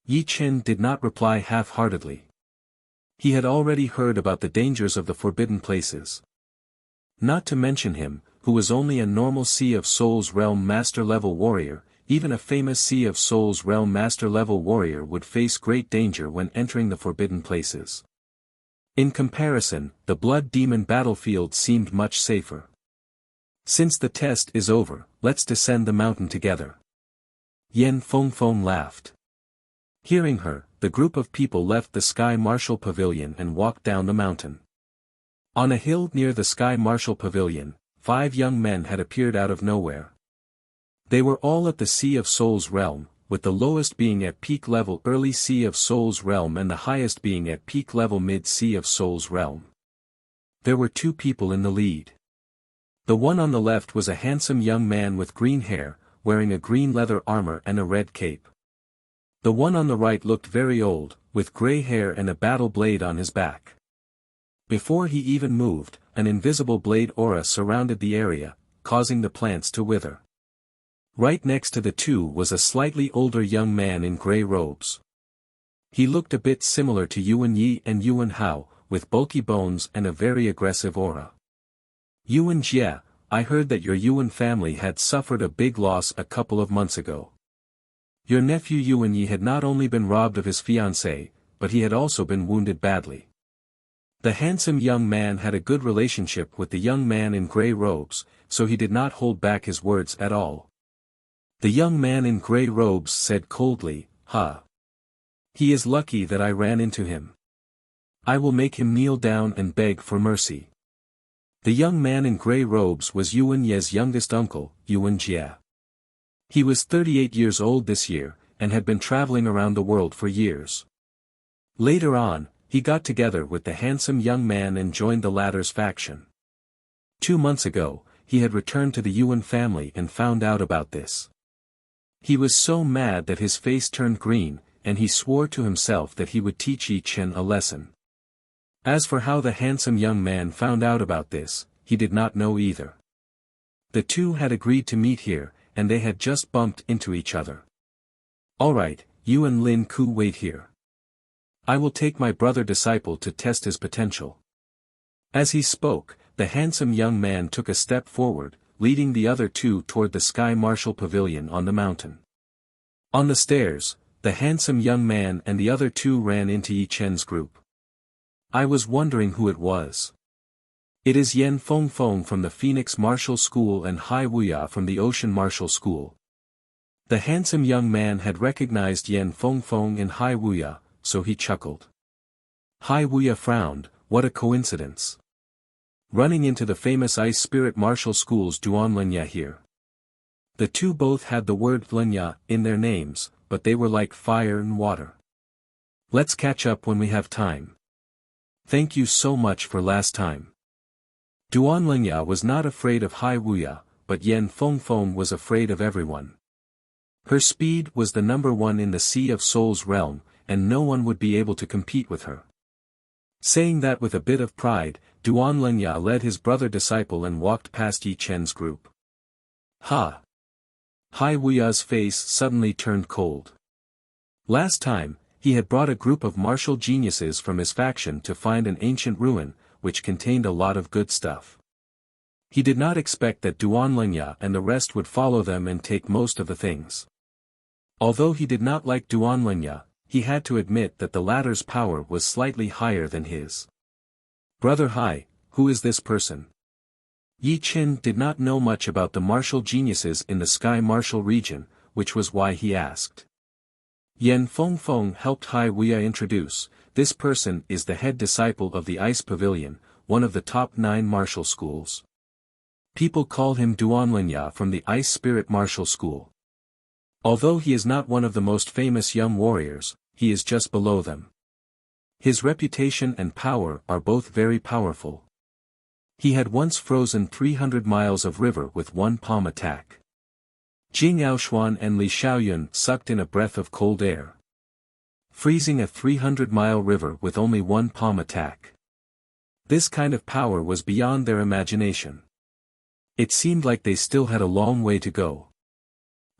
Yi Chen did not reply half-heartedly. He had already heard about the dangers of the forbidden places. Not to mention him, who was only a normal Sea of Souls realm master-level warrior, even a famous Sea of Souls realm master-level warrior would face great danger when entering the forbidden places. In comparison, the Blood Demon battlefield seemed much safer. Since the test is over, let's descend the mountain together. Yan Fengfeng laughed. Hearing her, the group of people left the Sky Marshal Pavilion and walked down the mountain. On a hill near the Sky Marshal Pavilion, 5 young men had appeared out of nowhere. They were all at the Sea of Souls realm, with the lowest being at peak level early Sea of Souls realm and the highest being at peak level mid Sea of Souls realm. There were 2 people in the lead. The one on the left was a handsome young man with green hair, wearing a green leather armor and a red cape. The one on the right looked very old, with gray hair and a battle blade on his back. Before he even moved, an invisible blade aura surrounded the area, causing the plants to wither. Right next to the 2 was a slightly older young man in gray robes. He looked a bit similar to Yuan Yi and Yuan Hao, with bulky bones and a very aggressive aura. Yuan Jie, I heard that your Yuan family had suffered a big loss a couple of months ago. Your nephew Yuan Yi had not only been robbed of his fiancée, but he had also been wounded badly. The handsome young man had a good relationship with the young man in gray robes, so he did not hold back his words at all. The young man in gray robes said coldly, "Ha! He is lucky that I ran into him. I will make him kneel down and beg for mercy." The young man in gray robes was Yuan Ye's youngest uncle, Yuan Jie. He was 38 years old this year, and had been traveling around the world for years. Later on, he got together with the handsome young man and joined the latter's faction. 2 months ago, he had returned to the Yuan family and found out about this. He was so mad that his face turned green, and he swore to himself that he would teach Yi Chen a lesson. As for how the handsome young man found out about this, he did not know either. The 2 had agreed to meet here, and they had just bumped into each other. "Alright, you and Lin Ku wait here. I will take my brother disciple to test his potential." As he spoke, the handsome young man took a step forward, leading the other 2 toward the Sky Marshal Pavilion on the mountain. On the stairs, the handsome young man and the other 2 ran into Yi Chen's group. "I was wondering who it was. It is Yan Fengfeng from the Phoenix Martial School and Hai Wuya from the Ocean Martial School." The handsome young man had recognized Yan Fengfeng and Hai Wuya, so he chuckled. Hai Wuya frowned, what a coincidence. Running into the famous Ice Spirit Martial School's Duan Lenya here. The 2 both had the word Lenya in their names, but they were like fire and water. "Let's catch up when we have time. Thank you so much for last time." Duan Lenya was not afraid of Hai Wuya, but Yan Fengfeng was afraid of everyone. Her speed was the number 1 in the Sea of Souls realm, and no one would be able to compete with her. Saying that with a bit of pride, Duan Lenya led his brother disciple and walked past Yi Chen's group. "Ha!" Hai Wuya's face suddenly turned cold. Last time, he had brought a group of martial geniuses from his faction to find an ancient ruin, which contained a lot of good stuff. He did not expect that Duan Lenya and the rest would follow them and take most of the things. Although he did not like Duan Lenya, he had to admit that the latter's power was slightly higher than his. "Brother Hai, who is this person?" Yi Chen did not know much about the martial geniuses in the Sky Martial region, which was why he asked. Yan Fengfeng helped Hai Wuya introduce, this person is the head disciple of the Ice Pavilion, one of the top 9 martial schools. People call him Duan Lenya from the Ice Spirit Martial School. Although he is not one of the most famous young warriors, he is just below them. His reputation and power are both very powerful. He had once frozen 300 miles of river with one palm attack. Jing Yaoshuan and Li Xiaoyun sucked in a breath of cold air. Freezing a 300-mile river with only one palm attack. This kind of power was beyond their imagination. It seemed like they still had a long way to go.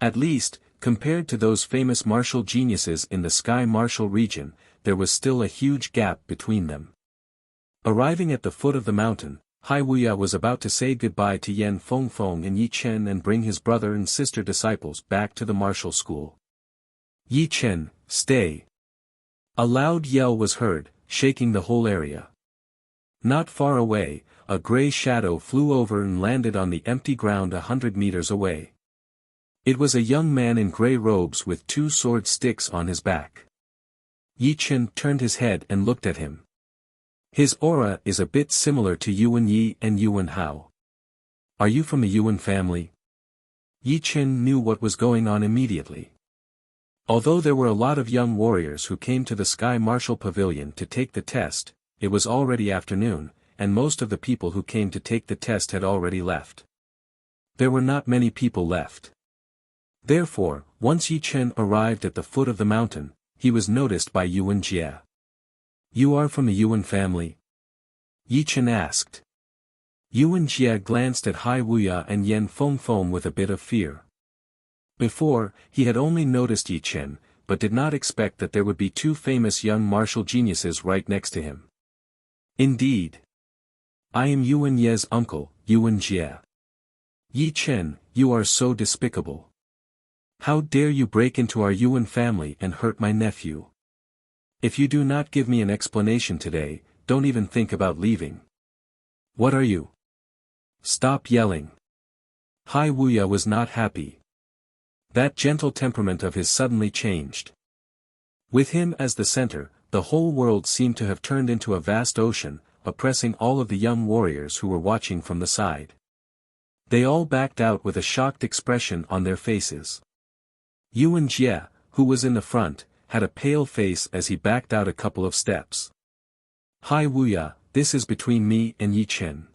At least, compared to those famous martial geniuses in the Sky Martial region, there was still a huge gap between them. Arriving at the foot of the mountain, Hai Wuya was about to say goodbye to Yan Fengfeng and Yi Chen and bring his brother and sister disciples back to the martial school. "Yi Chen, stay!" A loud yell was heard, shaking the whole area. Not far away, a gray shadow flew over and landed on the empty ground 100 meters away. It was a young man in gray robes with 2 sword sticks on his back. Yi Chen turned his head and looked at him. His aura is a bit similar to Yuan Yi and Yuan Hao. Are you from a Yuan family? Yi Chen knew what was going on immediately. Although there were a lot of young warriors who came to the Sky Martial Pavilion to take the test, it was already afternoon, and most of the people who came to take the test had already left. There were not many people left. Therefore, once Yi Chen arrived at the foot of the mountain, he was noticed by Yuan Jie. You are from a Yuan family? Yi Chen asked. Yuan Jie glanced at Hai Wuya and Yan Fengfeng with a bit of fear. Before, he had only noticed Yi Chen, but did not expect that there would be 2 famous young martial geniuses right next to him. Indeed. I am Yuan Ye's uncle, Yuan Jie. Yi Chen, you are so despicable. How dare you break into our Yuan family and hurt my nephew? If you do not give me an explanation today, don't even think about leaving. What are you? Stop yelling. Hai Wuya was not happy. That gentle temperament of his suddenly changed. With him as the center, the whole world seemed to have turned into a vast ocean, oppressing all of the young warriors who were watching from the side. They all backed out with a shocked expression on their faces. Yuan Jie, who was in the front, had a pale face as he backed out a couple of steps. Hai Wuya, this is between me and Yi Chen.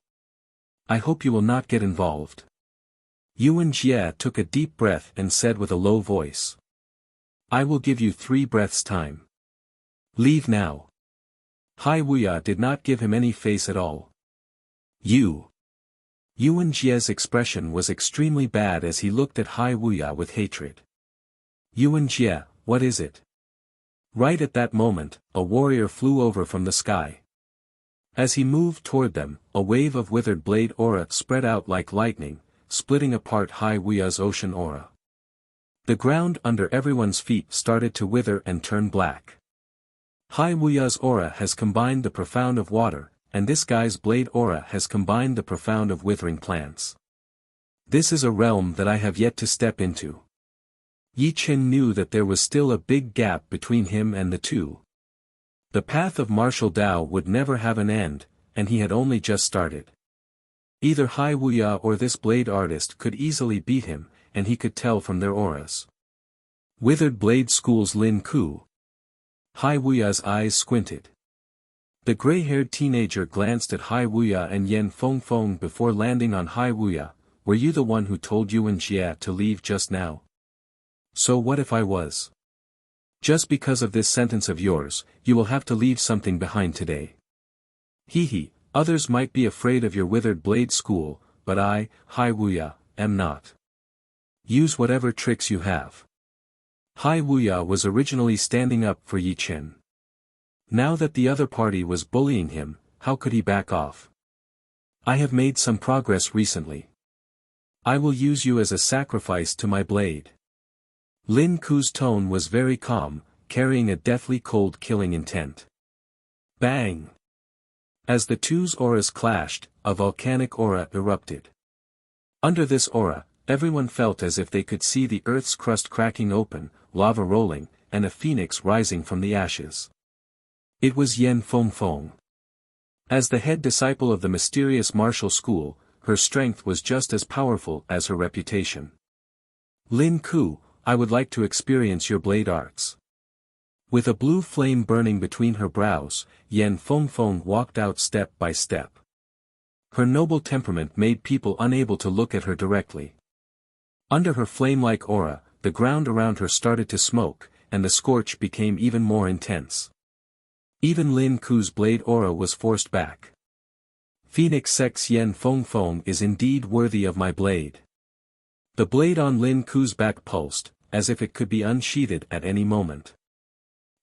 I hope you will not get involved. Yuan Jie took a deep breath and said with a low voice. I will give you 3 breaths time. Leave now. Hai Wuya did not give him any face at all. You. Yuan Jie's expression was extremely bad as he looked at Hai Wuya with hatred. Yuan Jie, what is it? Right at that moment, a warrior flew over from the sky. As he moved toward them, a wave of withered blade aura spread out like lightning, splitting apart Hai Wuya's ocean aura. The ground under everyone's feet started to wither and turn black. Hai Wuya's aura has combined the profound of water, and this guy's blade aura has combined the profound of withering plants. This is a realm that I have yet to step into. Yi Chen knew that there was still a big gap between him and the 2. The path of martial Tao would never have an end, and he had only just started. Either Hai Wuya or this blade artist could easily beat him, and he could tell from their auras. Withered Blade School's Lin Ku. Hai Wuya's eyes squinted. The gray-haired teenager glanced at Hai Wuya and Yan Fengfeng before landing on Hai Wuya. Were you the one who told Yuan Jie to leave just now? So what if I was? Just because of this sentence of yours, you will have to leave something behind today. Hee, others might be afraid of your Withered Blade School, but I, Hai Wuya, am not. Use whatever tricks you have. Hai Wuya was originally standing up for Yi Chen. Now that the other party was bullying him, how could he back off? I have made some progress recently. I will use you as a sacrifice to my blade. Lin Ku's tone was very calm, carrying a deathly cold killing intent. Bang! As the 2's auras clashed, a volcanic aura erupted. Under this aura, everyone felt as if they could see the earth's crust cracking open, lava rolling, and a phoenix rising from the ashes. It was Yan Fengfeng. As the head disciple of the mysterious martial school, her strength was just as powerful as her reputation. Lin Ku, I would like to experience your blade arts. With a blue flame burning between her brows, Yan Fengfeng walked out step by step. Her noble temperament made people unable to look at her directly. Under her flame-like aura, the ground around her started to smoke, and the scorch became even more intense. Even Lin Ku's blade aura was forced back. Phoenix Sex Yan Fengfeng is indeed worthy of my blade. The blade on Lin Ku's back pulsed, as if it could be unsheathed at any moment.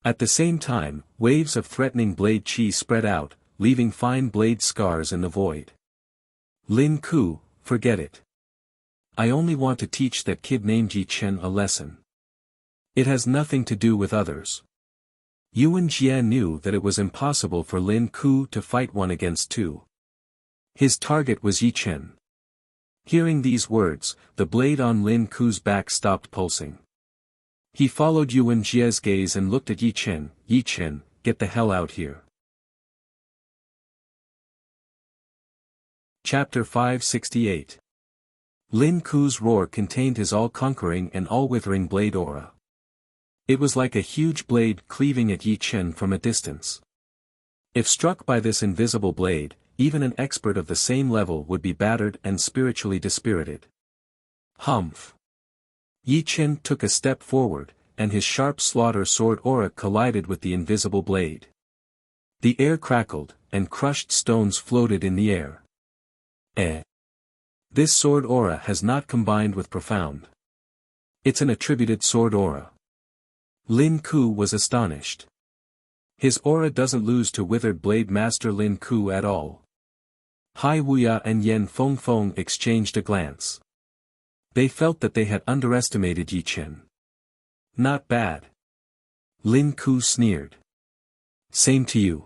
At the same time, waves of threatening blade chi spread out, leaving fine blade scars in the void. Lin Ku, forget it. I only want to teach that kid named Yi Chen a lesson. It has nothing to do with others. Yuan Jie knew that it was impossible for Lin Ku to fight 1 against 2. His target was Yi Chen. Hearing these words, the blade on Lin Ku's back stopped pulsing. He followed Yuan Jie's gaze and looked at Yi Chen. Yi Chen, get the hell out here. Chapter 568. Lin Ku's roar contained his all-conquering and all-withering blade aura. It was like a huge blade cleaving at Yi Chen from a distance. If struck by this invisible blade, even an expert of the same level would be battered and spiritually dispirited. Humph! Yi Chen took a step forward, and his sharp slaughter sword aura collided with the invisible blade. The air crackled, and crushed stones floated in the air. This sword aura has not combined with profound. It's an attributed sword aura. Lin Ku was astonished. His aura doesn't lose to withered blade master Lin Ku at all. Hai Wuya and Yen Feng exchanged a glance. They felt that they had underestimated Yi Chen. Not bad. Lin Ku sneered. Same to you.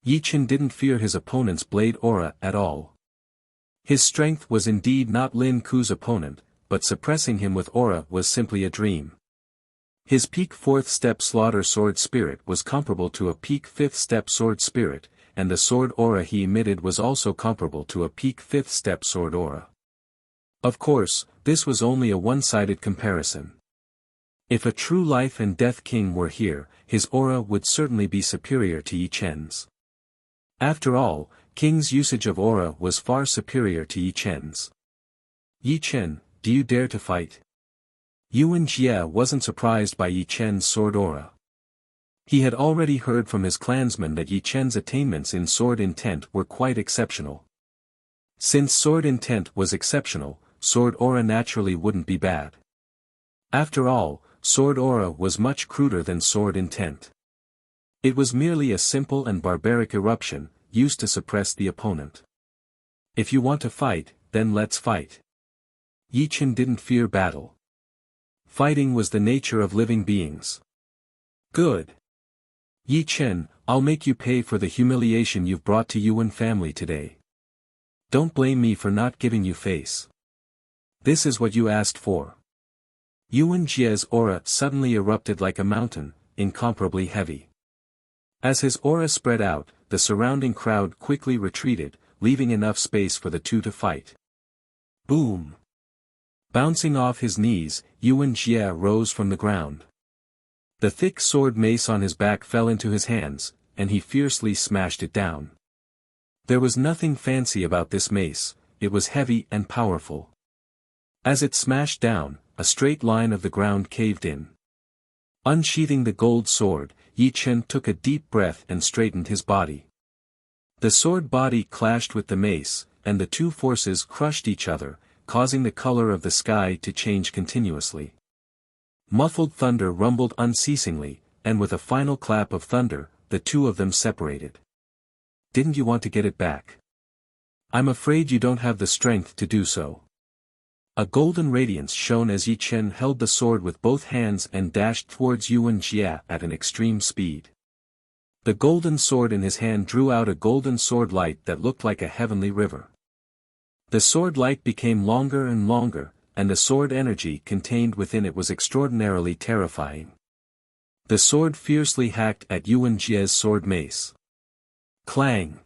Yi Chen didn't fear his opponent's blade aura at all. His strength was indeed not Lin Ku's opponent, but suppressing him with aura was simply a dream. His peak 4th step slaughter sword spirit was comparable to a peak 5th step sword spirit, and the sword aura he emitted was also comparable to a peak 5th step sword aura. Of course, this was only a one-sided comparison. If a true life and death king were here, his aura would certainly be superior to Yi Chen's. After all, King's usage of aura was far superior to Yi Chen's. Yi Chen, do you dare to fight? Yuan Jie wasn't surprised by Yi Chen's sword aura. He had already heard from his clansmen that Yi Chen's attainments in sword intent were quite exceptional. Since sword intent was exceptional, sword aura naturally wouldn't be bad. After all, sword aura was much cruder than sword intent. It was merely a simple and barbaric eruption, used to suppress the opponent. If you want to fight, then let's fight. Yi Chen didn't fear battle. Fighting was the nature of living beings. Good. Yi Chen, I'll make you pay for the humiliation you've brought to Yuan family today. Don't blame me for not giving you face. This is what you asked for. Yuan Jie's aura suddenly erupted like a mountain, incomparably heavy. As his aura spread out, the surrounding crowd quickly retreated, leaving enough space for the two to fight. Boom! Bouncing off his knees, Yuan Jie rose from the ground. The thick sword mace on his back fell into his hands, and he fiercely smashed it down. There was nothing fancy about this mace, it was heavy and powerful. As it smashed down, a straight line of the ground caved in. Unsheathing the gold sword, Yi Chen took a deep breath and straightened his body. The sword body clashed with the mace, and the two forces crushed each other, causing the color of the sky to change continuously. Muffled thunder rumbled unceasingly, and with a final clap of thunder, the two of them separated. Didn't you want to get it back? I'm afraid you don't have the strength to do so. A golden radiance shone as Yi Chen held the sword with both hands and dashed towards Yuan Jie at an extreme speed. The golden sword in his hand drew out a golden sword light that looked like a heavenly river. The sword light became longer and longer, and the sword energy contained within it was extraordinarily terrifying. The sword fiercely hacked at Yuan Jie's sword mace. Clang!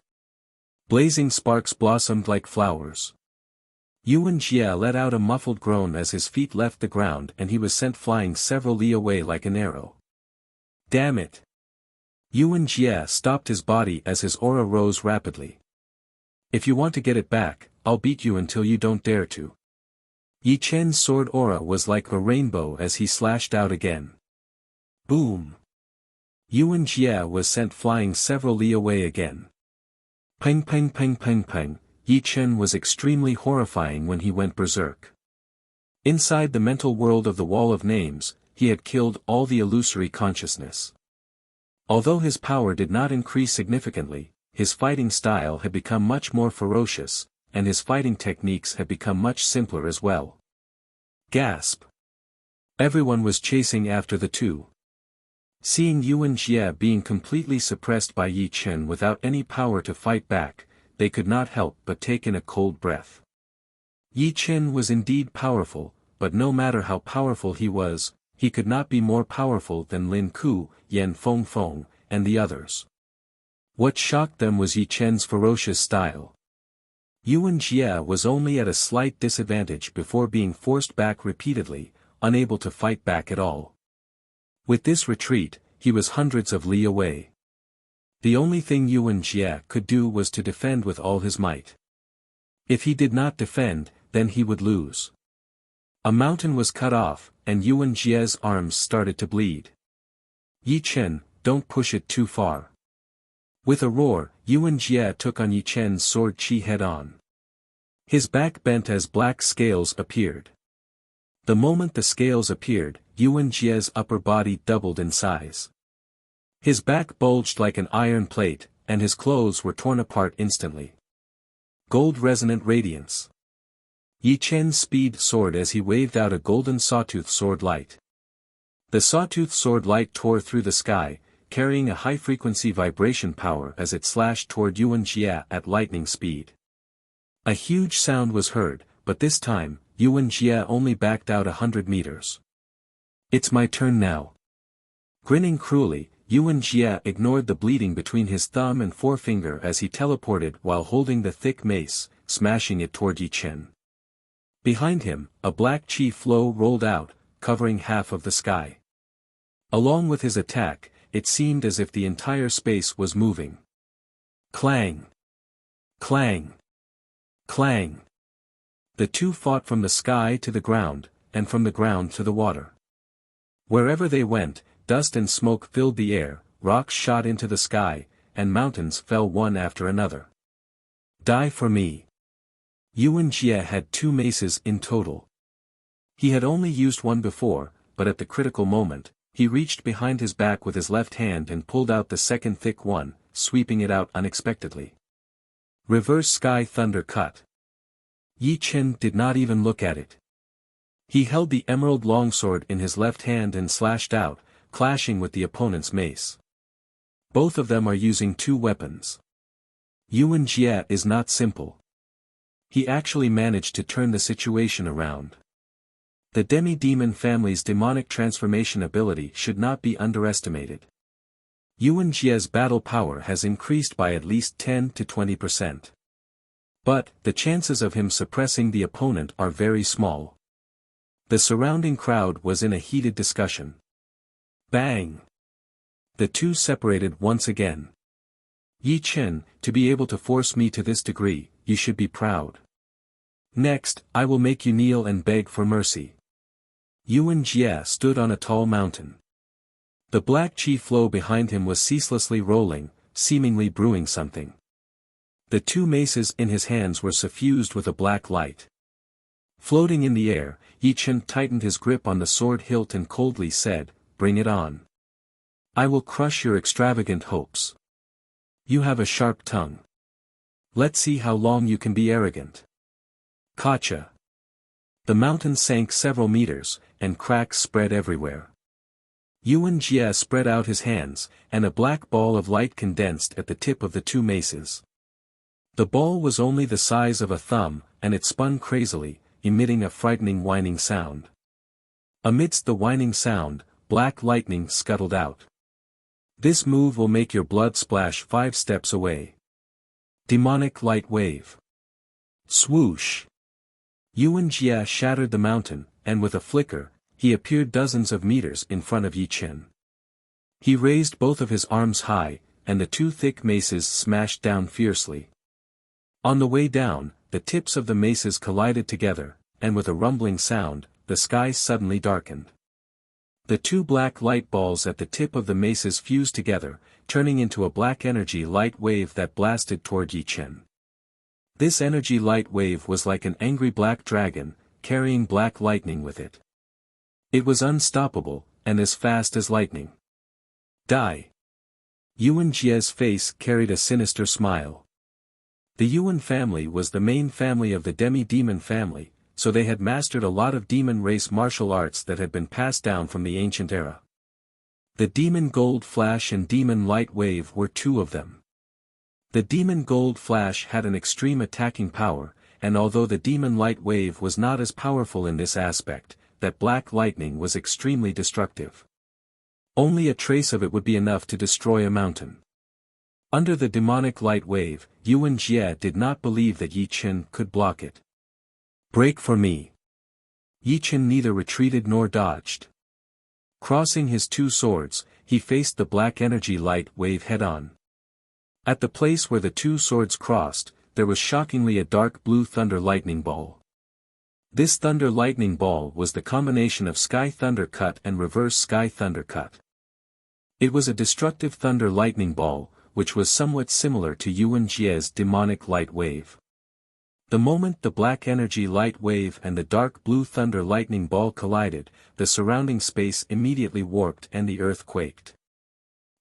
Blazing sparks blossomed like flowers. Yuan Jie let out a muffled groan as his feet left the ground and he was sent flying several li away like an arrow. Damn it! Yuan Jie stopped his body as his aura rose rapidly. If you want to get it back, I'll beat you until you don't dare to. Yi Chen's sword aura was like a rainbow as he slashed out again. Boom! Yuan Jie was sent flying several li away again. Peng peng peng peng peng. Yi Chen was extremely horrifying when he went berserk. Inside the mental world of the Wall of Names, he had killed all the illusory consciousness. Although his power did not increase significantly, his fighting style had become much more ferocious, and his fighting techniques had become much simpler as well. Gasp! Everyone was chasing after the two. Seeing Yuan Jie being completely suppressed by Yi Chen without any power to fight back, they could not help but take in a cold breath. Yi Chen was indeed powerful, but no matter how powerful he was, he could not be more powerful than Lin Ku, Yan Fengfeng, and the others. What shocked them was Yi Chen's ferocious style. Yuan Jie was only at a slight disadvantage before being forced back repeatedly, unable to fight back at all. With this retreat, he was hundreds of li away. The only thing Yuan Jie could do was to defend with all his might. If he did not defend, then he would lose. A mountain was cut off, and Yuan Jie's arms started to bleed. Yi Chen, don't push it too far. With a roar, Yuan Jie took on Yi Chen's sword chi head-on. His back bent as black scales appeared. The moment the scales appeared, Yuan Jie's upper body doubled in size. His back bulged like an iron plate, and his clothes were torn apart instantly. Gold resonant radiance. Yi Chen's speed soared as he waved out a golden sawtooth sword light. The sawtooth sword light tore through the sky, carrying a high-frequency vibration power as it slashed toward Yuan Jie at lightning speed. A huge sound was heard, but this time, Yuan Jie only backed out 100 meters. It's my turn now. Grinning cruelly, Yuan Jie ignored the bleeding between his thumb and forefinger as he teleported while holding the thick mace, smashing it toward Yi Chen. Behind him, a black chi flow rolled out, covering half of the sky. Along with his attack, it seemed as if the entire space was moving. Clang! Clang! Clang! The two fought from the sky to the ground, and from the ground to the water. Wherever they went, dust and smoke filled the air, rocks shot into the sky, and mountains fell one after another. Die for me! Yuan Jie had 2 maces in total. He had only used one before, but at the critical moment, he reached behind his back with his left hand and pulled out the second thick one, sweeping it out unexpectedly. Reverse sky thunder cut. Yi Chen did not even look at it. He held the emerald longsword in his left hand and slashed out, clashing with the opponent's mace. Both of them are using 2 weapons. Yuan Jie is not simple. He actually managed to turn the situation around. The demi-demon family's demonic transformation ability should not be underestimated. Yuan Jie's battle power has increased by at least 10 to 20%. But, the chances of him suppressing the opponent are very small. The surrounding crowd was in a heated discussion. Bang! The two separated once again. Yi Chen, to be able to force me to this degree, you should be proud. Next, I will make you kneel and beg for mercy. Yuan Jie stood on a tall mountain. The black chi flow behind him was ceaselessly rolling, seemingly brewing something. The 2 maces in his hands were suffused with a black light. Floating in the air, Yi Chen tightened his grip on the sword hilt and coldly said, "Bring it on. I will crush your extravagant hopes. You have a sharp tongue. Let's see how long you can be arrogant." Gotcha. The mountain sank several meters, and cracks spread everywhere. Yuan Jie spread out his hands, and a black ball of light condensed at the tip of the 2 maces. The ball was only the size of a thumb, and it spun crazily, emitting a frightening whining sound. Amidst the whining sound, black lightning scuttled out. This move will make your blood splash 5 steps away. Demonic light wave. Swoosh! Yuan Jie shattered the mountain, and with a flicker, he appeared dozens of meters in front of Yi Chen. He raised both of his arms high, and the 2 thick maces smashed down fiercely. On the way down, the tips of the maces collided together, and with a rumbling sound, the sky suddenly darkened. The 2 black light balls at the tip of the maces fused together, turning into a black energy light wave that blasted toward Yi Chen. This energy light wave was like an angry black dragon, carrying black lightning with it. It was unstoppable, and as fast as lightning. Die! Yuan Jie's face carried a sinister smile. The Yuan family was the main family of the demi-demon family, so they had mastered a lot of demon race martial arts that had been passed down from the ancient era. The Demon Gold Flash and Demon Light Wave were two of them. The Demon Gold Flash had an extreme attacking power, and although the Demon Light Wave was not as powerful in this aspect, that black lightning was extremely destructive. Only a trace of it would be enough to destroy a mountain. Under the demonic light wave, Yuan Jie did not believe that Yi Chen could block it. Break for me. Yi Chen neither retreated nor dodged. Crossing his two swords, he faced the black energy light wave head-on. At the place where the two swords crossed, there was shockingly a dark blue thunder lightning ball. This thunder lightning ball was the combination of Sky Thunder Cut and Reverse Sky Thunder Cut. It was a destructive thunder lightning ball, which was somewhat similar to Yuan Jie's demonic light wave. The moment the black energy light wave and the dark blue thunder lightning ball collided, the surrounding space immediately warped and the earth quaked.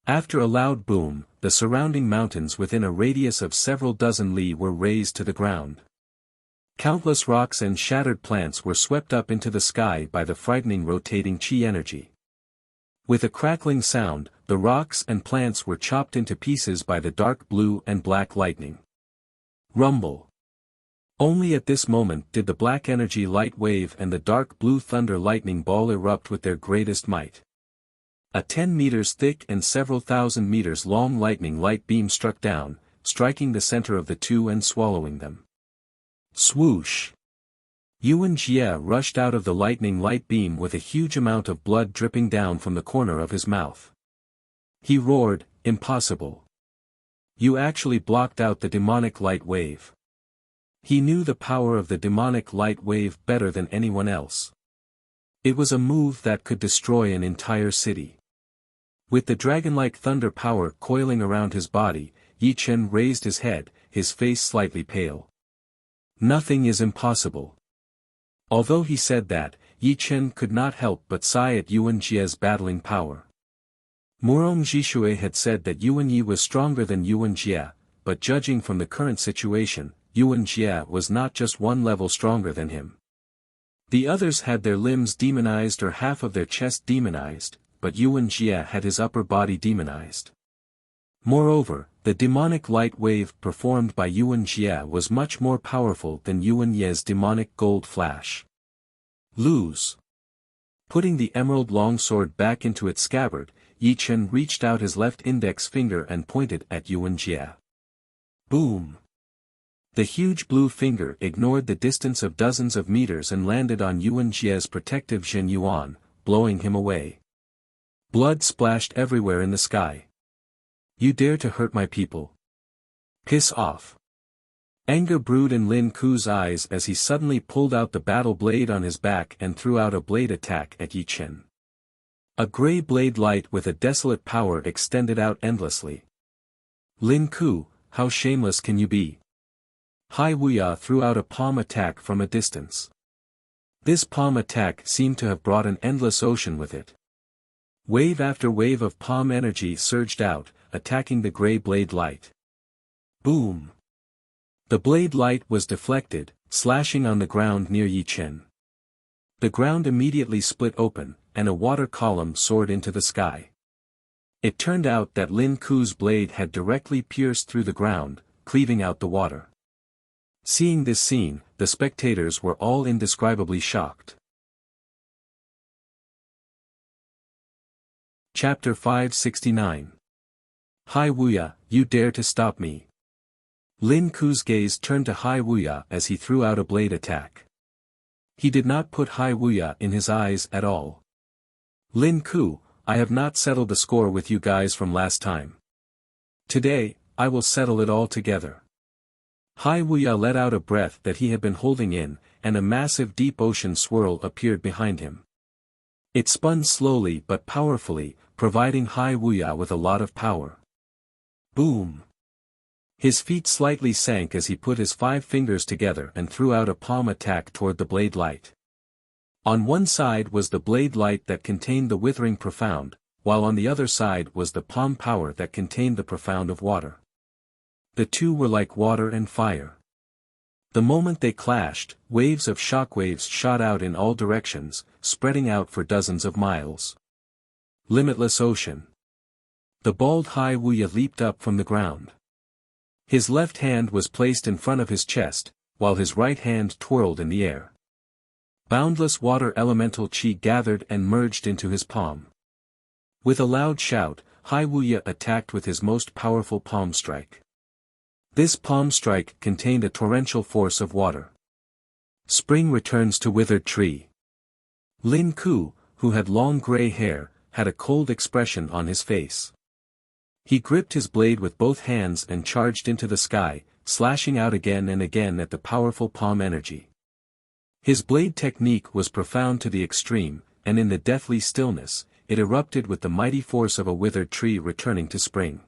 After a loud boom, the surrounding mountains within a radius of several dozen li were razed to the ground. Countless rocks and shattered plants were swept up into the sky by the frightening rotating chi energy. With a crackling sound, the rocks and plants were chopped into pieces by the dark blue and black lightning. Rumble. Only at this moment did the black energy light wave and the dark blue thunder lightning ball erupt with their greatest might. A 10 meters thick and several thousand meters long lightning light beam struck down, striking the center of the two and swallowing them. Swoosh! Yuan Jie rushed out of the lightning light beam with a huge amount of blood dripping down from the corner of his mouth. He roared, "Impossible! You actually blocked out the demonic light wave." He knew the power of the demonic light wave better than anyone else. It was a move that could destroy an entire city. With the dragon-like thunder power coiling around his body, Yi Chen raised his head, his face slightly pale. Nothing is impossible. Although he said that, Yi Chen could not help but sigh at Yuan Jie's battling power. Murong Jishui had said that Yuan Yi was stronger than Yuan Jie, but judging from the current situation, Yuan Jie was not just one level stronger than him. The others had their limbs demonized or half of their chest demonized, but Yuan Jie had his upper body demonized. Moreover, the demonic light wave performed by Yuan Jie was much more powerful than Yuan Ye's demonic gold flash. Lose. Putting the emerald longsword back into its scabbard, Yi Chen reached out his left index finger and pointed at Yuan Jie. Boom! The huge blue finger ignored the distance of dozens of meters and landed on Yuan Jie's protective Zhen Yuan, blowing him away. Blood splashed everywhere in the sky. You dare to hurt my people? Piss off. Anger brewed in Lin Ku's eyes as he suddenly pulled out the battle blade on his back and threw out a blade attack at Yi Chen. A gray blade light with a desolate power extended out endlessly. Lin Ku, how shameless can you be? Hai Wuya threw out a palm attack from a distance. This palm attack seemed to have brought an endless ocean with it. Wave after wave of palm energy surged out, attacking the gray blade light. Boom! The blade light was deflected, slashing on the ground near Yi Chen. The ground immediately split open, and a water column soared into the sky. It turned out that Lin Ku's blade had directly pierced through the ground, cleaving out the water. Seeing this scene, the spectators were all indescribably shocked. Chapter 569. Hai Wuya, you dare to stop me. Lin Ku's gaze turned to Hai Wuya as he threw out a blade attack. He did not put Hai Wuya in his eyes at all. Lin Ku, I have not settled the score with you guys from last time. Today, I will settle it all together. Hai Wuya let out a breath that he had been holding in, and a massive deep ocean swirl appeared behind him. It spun slowly but powerfully, providing Hai Wuya with a lot of power. Boom! His feet slightly sank as he put his 5 fingers together and threw out a palm attack toward the blade light. On one side was the blade light that contained the withering profound, while on the other side was the palm power that contained the profound of water. The two were like water and fire. The moment they clashed, waves of shockwaves shot out in all directions, spreading out for dozens of miles. Limitless ocean. The bald Hai Wuya leaped up from the ground. His left hand was placed in front of his chest, while his right hand twirled in the air. Boundless water elemental chi gathered and merged into his palm. With a loud shout, Hai Wuya attacked with his most powerful palm strike. This palm strike contained a torrential force of water. Spring returns to withered tree. Lin Ku, who had long gray hair, had a cold expression on his face. He gripped his blade with both hands and charged into the sky, slashing out again and again at the powerful palm energy. His blade technique was profound to the extreme, and in the deathly stillness, it erupted with the mighty force of a withered tree returning to spring.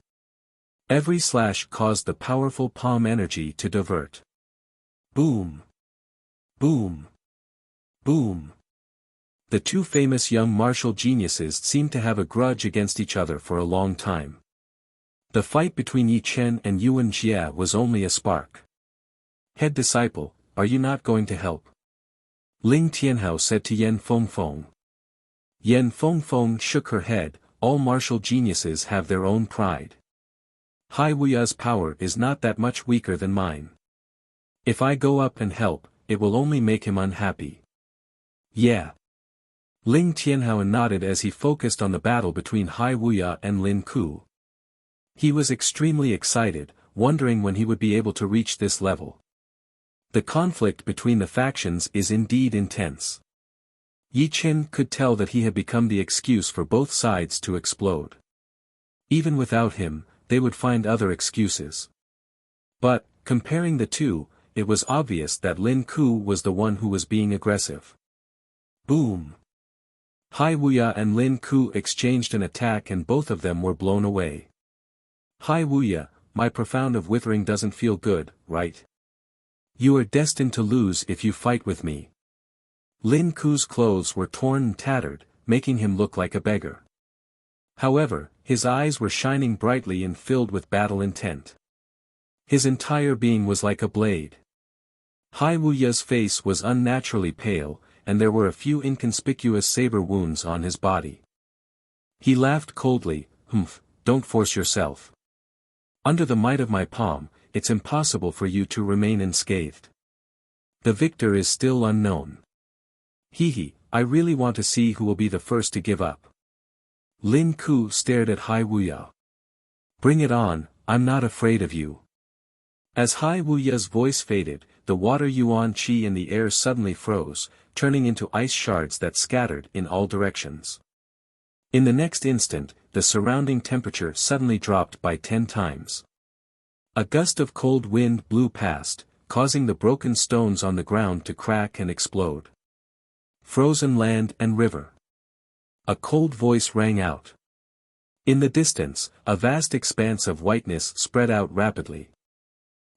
Every slash caused the powerful palm energy to divert. Boom! Boom! Boom! The two famous young martial geniuses seemed to have a grudge against each other for a long time. The fight between Yi Chen and Yuan Jia was only a spark. Head disciple, are you not going to help? Ling Tianhao said to Yan Fengfeng. Yan Fengfeng shook her head. All martial geniuses have their own pride. Hai Wuya's power is not that much weaker than mine. If I go up and help, it will only make him unhappy. Yeah. Ling Tianhao nodded as he focused on the battle between Hai Wuya and Lin Ku. He was extremely excited, wondering when he would be able to reach this level. The conflict between the factions is indeed intense. Yi Chen could tell that he had become the excuse for both sides to explode. Even without him, they would find other excuses. But, comparing the two, it was obvious that Lin Ku was the one who was being aggressive. Boom! Hai Wuya and Lin Ku exchanged an attack and both of them were blown away. Hai Wuya, my profound of withering doesn't feel good, right? You are destined to lose if you fight with me. Lin Ku's clothes were torn and tattered, making him look like a beggar. However, his eyes were shining brightly and filled with battle intent. His entire being was like a blade. Hai Wuya's face was unnaturally pale, and there were a few inconspicuous saber wounds on his body. He laughed coldly, "Humph, don't force yourself. Under the might of my palm, it's impossible for you to remain unscathed. The victor is still unknown. Hee, I really want to see who will be the first to give up." Lin Ku stared at Hai Wuya. "Bring it on, I'm not afraid of you." As Hai Wuya's voice faded, the water yuan qi in the air suddenly froze, turning into ice shards that scattered in all directions. In the next instant, the surrounding temperature suddenly dropped by 10 times. A gust of cold wind blew past, causing the broken stones on the ground to crack and explode. Frozen land and river. A cold voice rang out. In the distance, a vast expanse of whiteness spread out rapidly.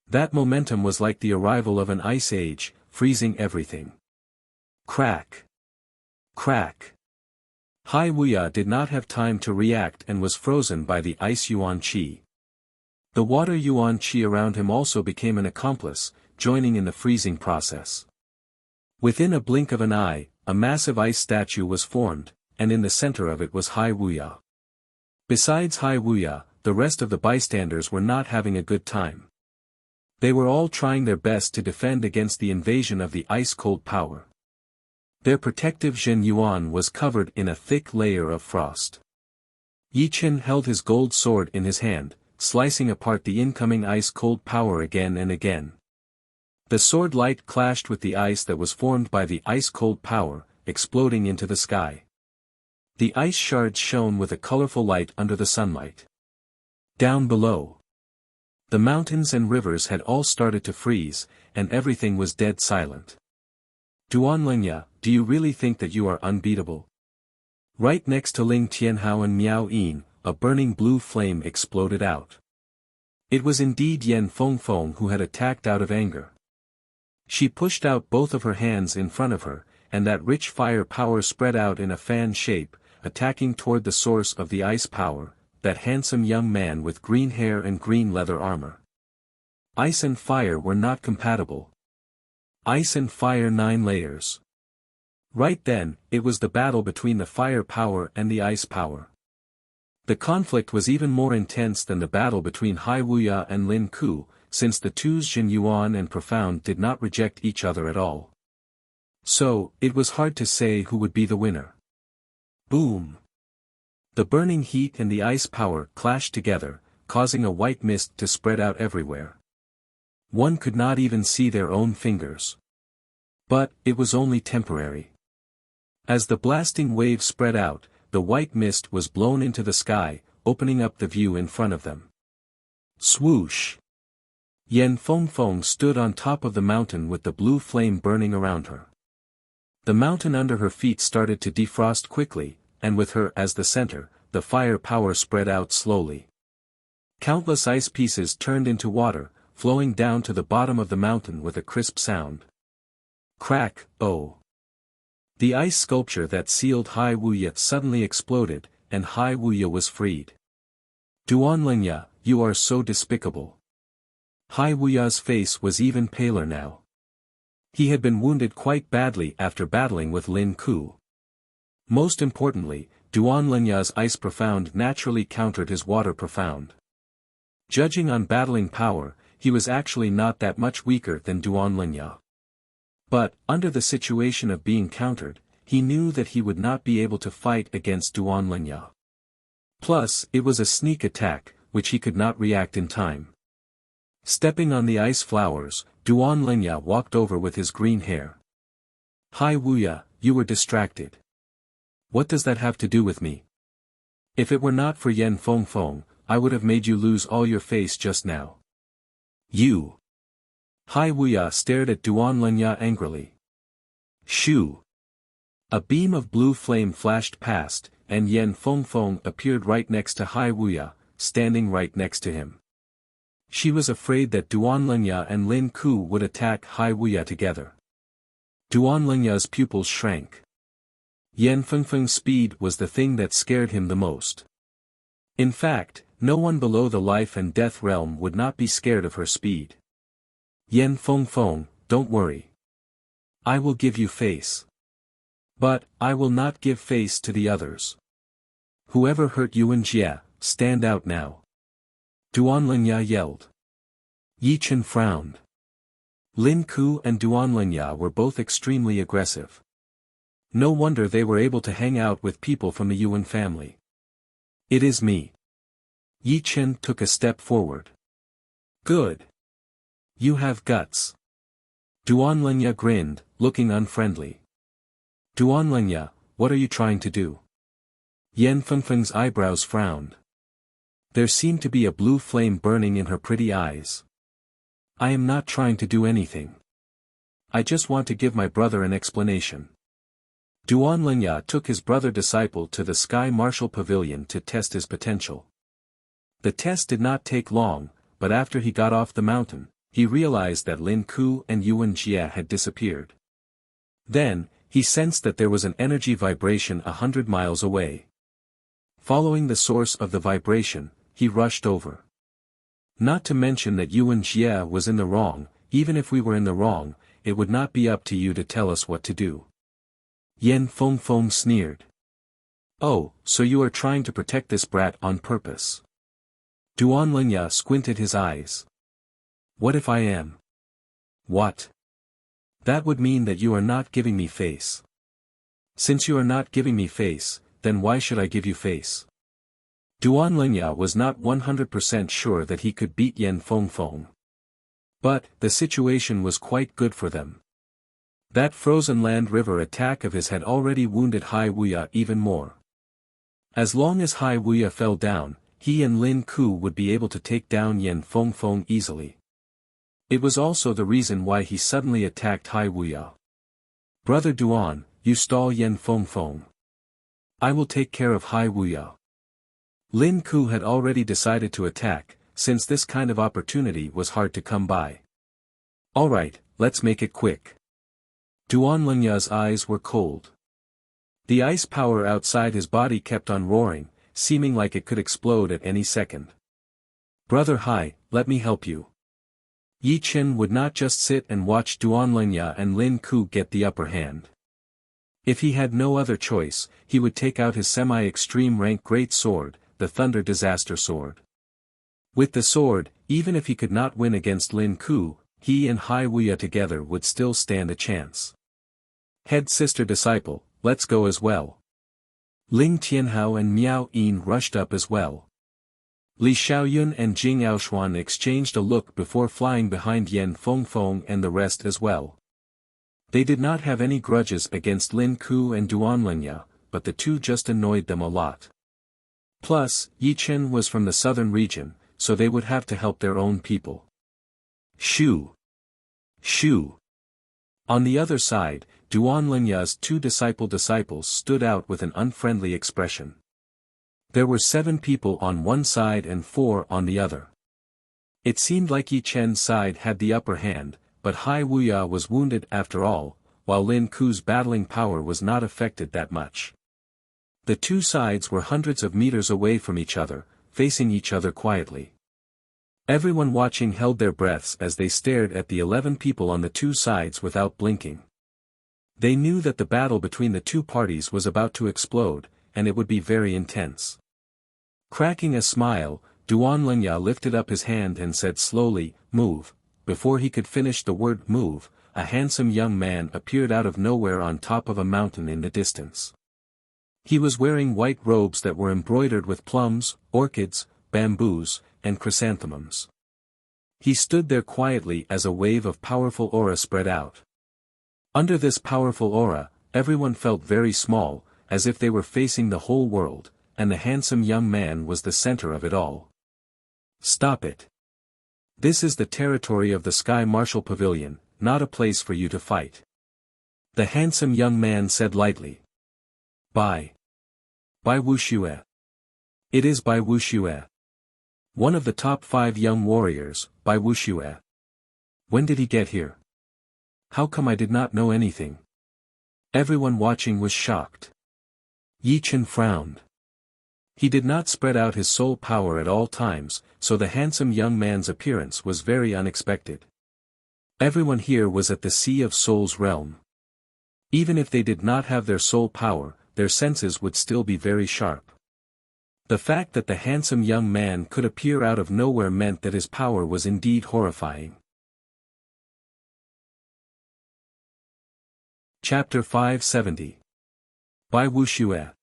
That momentum was like the arrival of an ice age, freezing everything. Crack! Crack! Hai Wuya did not have time to react and was frozen by the ice yuan qi. The water yuan qi around him also became an accomplice, joining in the freezing process. Within a blink of an eye, a massive ice statue was formed, and in the center of it was Hai Wuya. Besides Hai Wuya, the rest of the bystanders were not having a good time. They were all trying their best to defend against the invasion of the ice-cold power. Their protective Zhen Yuan was covered in a thick layer of frost. Yi Chen held his gold sword in his hand, slicing apart the incoming ice-cold power again and again. The sword light clashed with the ice that was formed by the ice-cold power, exploding into the sky. The ice shards shone with a colorful light under the sunlight. Down below, the mountains and rivers had all started to freeze, and everything was dead silent. Duanlingya, do you really think that you are unbeatable? Right next to Ling Tianhao and Miao Yin, a burning blue flame exploded out. It was indeed Yan Fengfeng who had attacked out of anger. She pushed out both of her hands in front of her, and that rich fire power spread out in a fan shape, attacking toward the source of the ice power, that handsome young man with green hair and green leather armor. Ice and fire were not compatible. Ice and fire 9 layers. Right then, it was the battle between the fire power and the ice power. The conflict was even more intense than the battle between Hai Wuya and Lin Ku, since the two's Jin Yuan and Profound did not reject each other at all. So, it was hard to say who would be the winner. Boom! The burning heat and the ice power clashed together, causing a white mist to spread out everywhere. One could not even see their own fingers. But, it was only temporary. As the blasting waves spread out, the white mist was blown into the sky, opening up the view in front of them. Swoosh! Yen Fengfeng stood on top of the mountain with the blue flame burning around her. The mountain under her feet started to defrost quickly, and with her as the center, the fire power spread out slowly. Countless ice pieces turned into water, flowing down to the bottom of the mountain with a crisp sound. Crack, oh! The ice sculpture that sealed Hai Wuya suddenly exploded, and Hai Wuya was freed. Duanlingya, you are so despicable. Hai Wuya's face was even paler now. He had been wounded quite badly after battling with Lin Ku. Most importantly, Duanlingya's ice profound naturally countered his water profound. Judging on battling power, he was actually not that much weaker than Duanlingya. But, under the situation of being countered, he knew that he would not be able to fight against Duanlingya. Plus, it was a sneak attack, which he could not react in time. Stepping on the ice flowers, Duanlingya walked over with his green hair. Hai Wuya, you were distracted. What does that have to do with me? If it were not for Yen Fengfeng, I would have made you lose all your face just now. You! Hai Wuya stared at Duanlingya angrily. Shoo! A beam of blue flame flashed past, and Yen Fengfeng appeared right next to Hai Wuya, standing right next to him. She was afraid that Duanlingya and Lin Ku would attack Hai Wuya together. Duanlingya's pupils shrank. Yen Fengfeng's speed was the thing that scared him the most. In fact, no one below the life and death realm would not be scared of her speed. Yen Fengfeng, don't worry. I will give you face. But, I will not give face to the others. Whoever hurt Yuan Jie, stand out now. Duanlingya yelled. Yi Chen frowned. Lin Ku and Duanlingya were both extremely aggressive. No wonder they were able to hang out with people from the Yuan family. It is me. Yi Chen took a step forward. Good. You have guts. Duanlingya grinned, looking unfriendly. Duanlingya, what are you trying to do? Yen Fengfeng's eyebrows frowned. There seemed to be a blue flame burning in her pretty eyes. I am not trying to do anything. I just want to give my brother an explanation. Duanlingya took his brother disciple to the Sky Martial Pavilion to test his potential. The test did not take long, but after he got off the mountain, he realized that Lin Ku and Yuan Jie had disappeared. Then, he sensed that there was an energy vibration 100 miles away. Following the source of the vibration, he rushed over. Not to mention that Yuan Jie was in the wrong. Even if we were in the wrong, it would not be up to you to tell us what to do. Yen Fengfeng sneered. Oh, so you are trying to protect this brat on purpose. Duanlingya squinted his eyes. What if I am? What? That would mean that you are not giving me face. Since you are not giving me face, then why should I give you face? Duanlingya was not 100% sure that he could beat Yen Fengfeng. But, the situation was quite good for them. That frozen land river attack of his had already wounded Hai Wuya even more. As long as Hai Wuya fell down, he and Lin Ku would be able to take down Yen Fengfeng easily. It was also the reason why he suddenly attacked Hai Wuya. Brother Duan, you stall Yen Fengfeng. I will take care of Hai Wuya. Lin Ku had already decided to attack, since this kind of opportunity was hard to come by. Alright, let's make it quick. Duanlingya's eyes were cold. The ice power outside his body kept on roaring, seeming like it could explode at any second. Brother Hai, let me help you. Yi Chen would not just sit and watch Duanlingya and Lin Ku get the upper hand. If he had no other choice, he would take out his semi-extreme rank great sword, the Thunder Disaster Sword. With the sword, even if he could not win against Lin Ku, he and Hai Wuya together would still stand a chance. Head sister disciple, let's go as well. Ling Tianhao and Miao Yin rushed up as well. Li Xiaoyun and Jing Aoshuan exchanged a look before flying behind Yan Fengfeng and the rest as well. They did not have any grudges against Lin Ku and Duanlinya, but the two just annoyed them a lot. Plus, Yi Chen was from the southern region, so they would have to help their own people. Shoo! Shoo! On the other side, Duanlinya's two disciples stood out with an unfriendly expression. There were 7 people on one side and 4 on the other. It seemed like Yi Chen's side had the upper hand, but Hai Wuya was wounded after all, while Lin Ku's battling power was not affected that much. The two sides were hundreds of meters away from each other, facing each other quietly. Everyone watching held their breaths as they stared at the 11 people on the two sides without blinking. They knew that the battle between the two parties was about to explode, and it would be very intense. Cracking a smile, Duanlinya lifted up his hand and said slowly, "Move." Before he could finish the word "move," a handsome young man appeared out of nowhere on top of a mountain in the distance. He was wearing white robes that were embroidered with plums, orchids, bamboos, and chrysanthemums. He stood there quietly as a wave of powerful aura spread out. Under this powerful aura, everyone felt very small, as if they were facing the whole world, and the handsome young man was the center of it all. Stop it. This is the territory of the Sky Martial Pavilion, not a place for you to fight. The handsome young man said lightly. By Wuxia. It is by Wuxia. One of the top 5 young warriors, by Wuxia. When did he get here? How come I did not know anything? Everyone watching was shocked. Yi Chen frowned. He did not spread out his soul power at all times, so the handsome young man's appearance was very unexpected. Everyone here was at the Sea of Souls realm. Even if they did not have their soul power, their senses would still be very sharp. The fact that the handsome young man could appear out of nowhere meant that his power was indeed horrifying. Chapter 570. By Wuxia.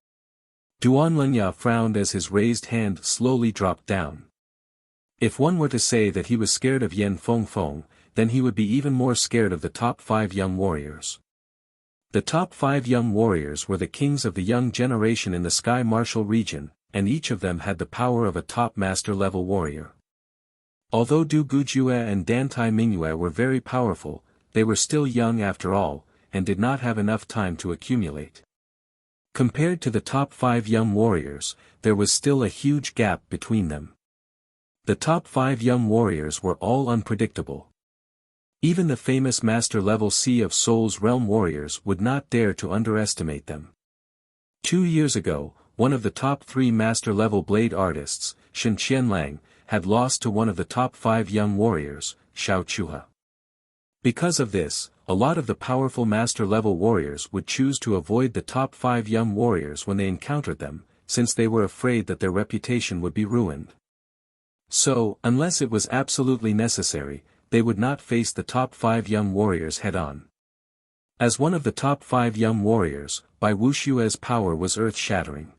Duanlinya frowned as his raised hand slowly dropped down. If one were to say that he was scared of Yan Fengfeng, then he would be even more scared of the top 5 young warriors. The top 5 young warriors were the kings of the young generation in the Sky Martial region, and each of them had the power of a top master-level warrior. Although Du Gujue and Dantai Mingyue were very powerful, they were still young after all, and did not have enough time to accumulate. Compared to the top 5 young warriors, there was still a huge gap between them. The top 5 young warriors were all unpredictable. Even the famous master-level Sea of Souls realm warriors would not dare to underestimate them. 2 years ago, one of the top 3 master-level blade artists, Shen Qianlang, had lost to one of the top 5 young warriors, Xiao Chuha. Because of this, a lot of the powerful master-level warriors would choose to avoid the top 5 young warriors when they encountered them, since they were afraid that their reputation would be ruined. So, unless it was absolutely necessary, they would not face the top 5 young warriors head-on. As one of the top 5 young warriors, Bai Wuxue's power was earth-shattering.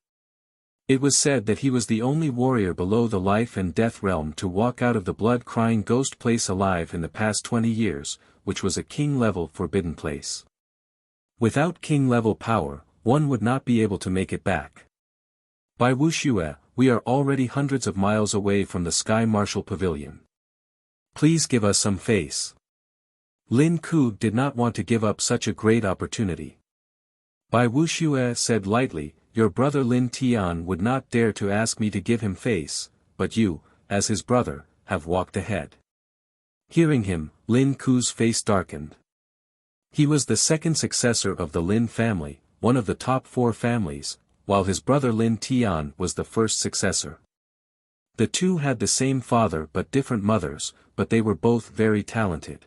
It was said that he was the only warrior below the life and death realm to walk out of the blood-crying ghost place alive in the past 20 years, which was a king-level forbidden place. Without king-level power, one would not be able to make it back. By Wuxia, we are already hundreds of miles away from the Sky Martial Pavilion. Please give us some face. Lin Ku did not want to give up such a great opportunity. Bai Wuxia said lightly, "Your brother Lin Tian would not dare to ask me to give him face, but you, as his brother, have walked ahead." Hearing him, Lin Ku's face darkened. He was the second successor of the Lin family, one of the top 4 families, while his brother Lin Tian was the first successor. The two had the same father but different mothers, but they were both very talented.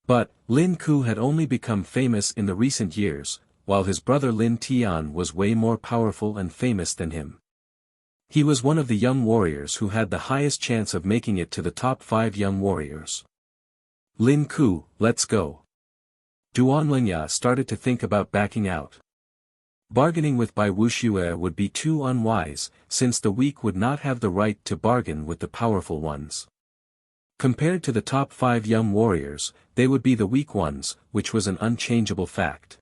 But, Lin Ku had only become famous in the recent years, while his brother Lin Tian was way more powerful and famous than him. He was one of the young warriors who had the highest chance of making it to the top 5 young warriors. Lin Ku, let's go. Duan Lingya started to think about backing out. Bargaining with Bai Wuxia would be too unwise, since the weak would not have the right to bargain with the powerful ones. Compared to the top 5 young warriors, they would be the weak ones, which was an unchangeable fact.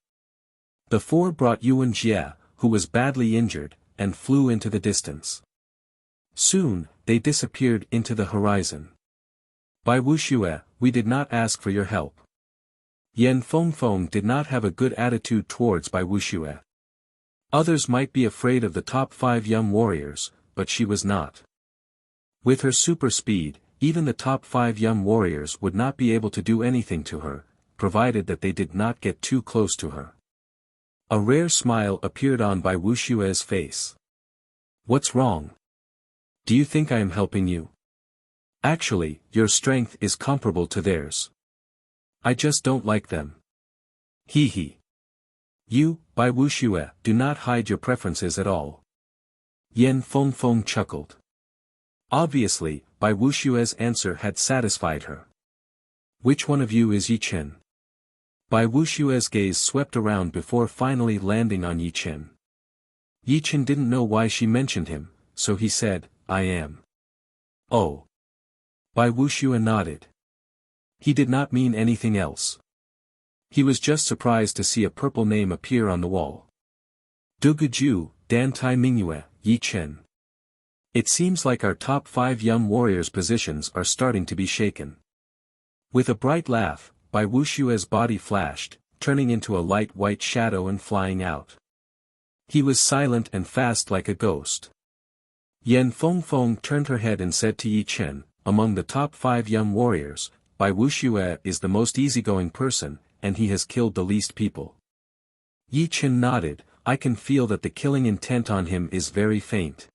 The 4 brought Yuan Jie, who was badly injured, and flew into the distance. Soon, they disappeared into the horizon. Bai Wuxia, we did not ask for your help. Yan Fengfeng did not have a good attitude towards Bai Wuxia. Others might be afraid of the top 5 young warriors, but she was not. With her super speed, even the top 5 young warriors would not be able to do anything to her, provided that they did not get too close to her. A rare smile appeared on Bai Wuxia's face. What's wrong? Do you think I am helping you? Actually, your strength is comparable to theirs. I just don't like them. Hee hee. You, Bai Wuxia, do not hide your preferences at all. Yan Fengfeng chuckled. Obviously, Bai Wuxia's answer had satisfied her. Which one of you is Yi Chen? Bai Wuxia's gaze swept around before finally landing on Yi Chen. Yi Chen didn't know why she mentioned him, so he said, I am. Oh. Bai Wuxia nodded. He did not mean anything else. He was just surprised to see a purple name appear on the wall. Duguju, Dantai Mingyue, Yi Chen. It seems like our top 5 young warriors' positions are starting to be shaken. With a bright laugh, Bai Wuxia's body flashed, turning into a light white shadow and flying out. He was silent and fast like a ghost. Yan Fengfeng turned her head and said to Yi Chen, among the top 5 young warriors, Bai Wuxia is the most easygoing person, and he has killed the least people. Yi Chen nodded. I can feel that the killing intent on him is very faint.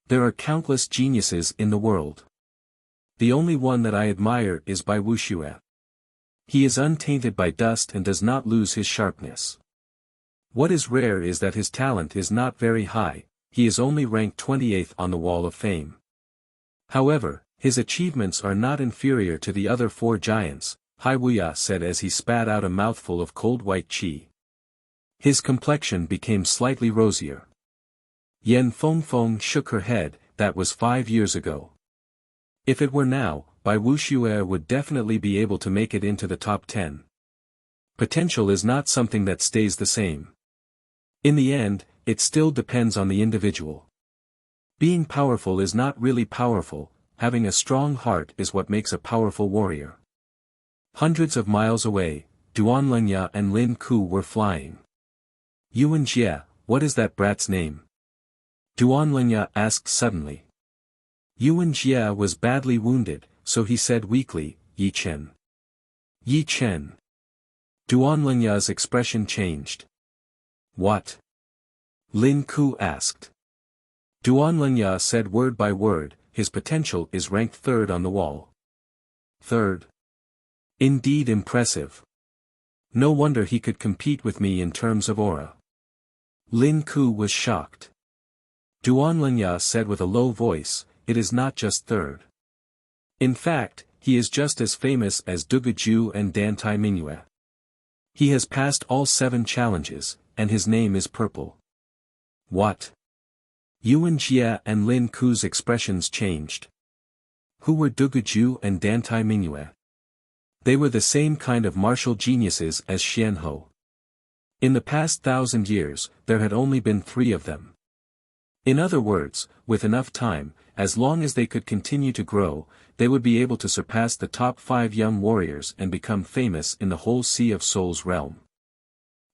There are countless geniuses in the world. The only one that I admire is Bai Wuxia. He is untainted by dust and does not lose his sharpness. What is rare is that his talent is not very high, he is only ranked 28th on the Wall of Fame. However, his achievements are not inferior to the other 4 giants, Hai Wuya said as he spat out a mouthful of cold white qi. His complexion became slightly rosier. Yan Fengfeng shook her head, that was 5 years ago. If it were now, Bai Wuxia would definitely be able to make it into the top 10. Potential is not something that stays the same. In the end, it still depends on the individual. Being powerful is not really powerful, having a strong heart is what makes a powerful warrior. Hundreds of miles away, Duan Lingya and Lin Ku were flying. Yuan Jie, what is that brat's name? Duan Lingya asked suddenly. Yuan Jie was badly wounded, so he said weakly, Yi Chen. Yi Chen. Duan Lingya's expression changed. What? Lin Ku asked. Duan Lingya said word by word, his potential is ranked 3rd on the wall. 3rd. Indeed impressive. No wonder he could compete with me in terms of aura. Lin Ku was shocked. Duan Lingya said with a low voice, it is not just 3rd. In fact, he is just as famous as Duguju and Dantai Mingyue. He has passed all 7 challenges, and his name is Purple. What? Yuan Jie and Lin Ku's expressions changed. Who were Duguju and Dantai Mingyue? They were the same kind of martial geniuses as Xianhou. In the past 1,000 years, there had only been 3 of them. In other words, with enough time, as long as they could continue to grow, they would be able to surpass the top 5 young warriors and become famous in the whole Sea of Souls realm.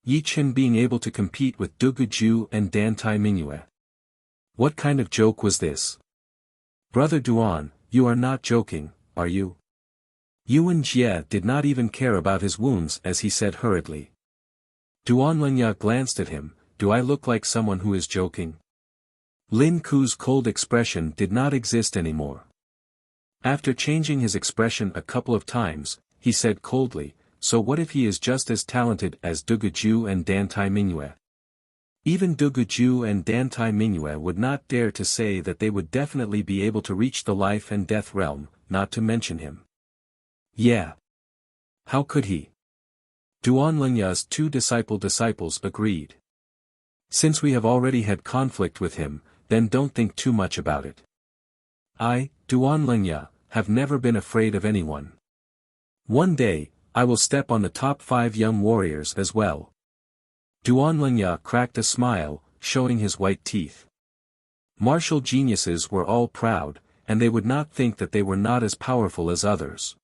Yi Chen being able to compete with Duguju and Dantai Mingyue. What kind of joke was this? Brother Duan, you are not joking, are you? Yuan Jie did not even care about his wounds as he said hurriedly. Duan Lingya glanced at him, do I look like someone who is joking? Lin Ku's cold expression did not exist anymore. After changing his expression a couple of times, he said coldly, so what if he is just as talented as Duguju and Dantai Mingyue? Even Duguju and Dantai Mingyue would not dare to say that they would definitely be able to reach the life and death realm, not to mention him. Yeah. How could he? Duanlingya's two disciples agreed. Since we have already had conflict with him, then don't think too much about it. I, Duanlingya, have never been afraid of anyone. One day, I will step on the top 5 young warriors as well. Duanlingya cracked a smile, showing his white teeth. Martial geniuses were all proud, and they would not think that they were not as powerful as others.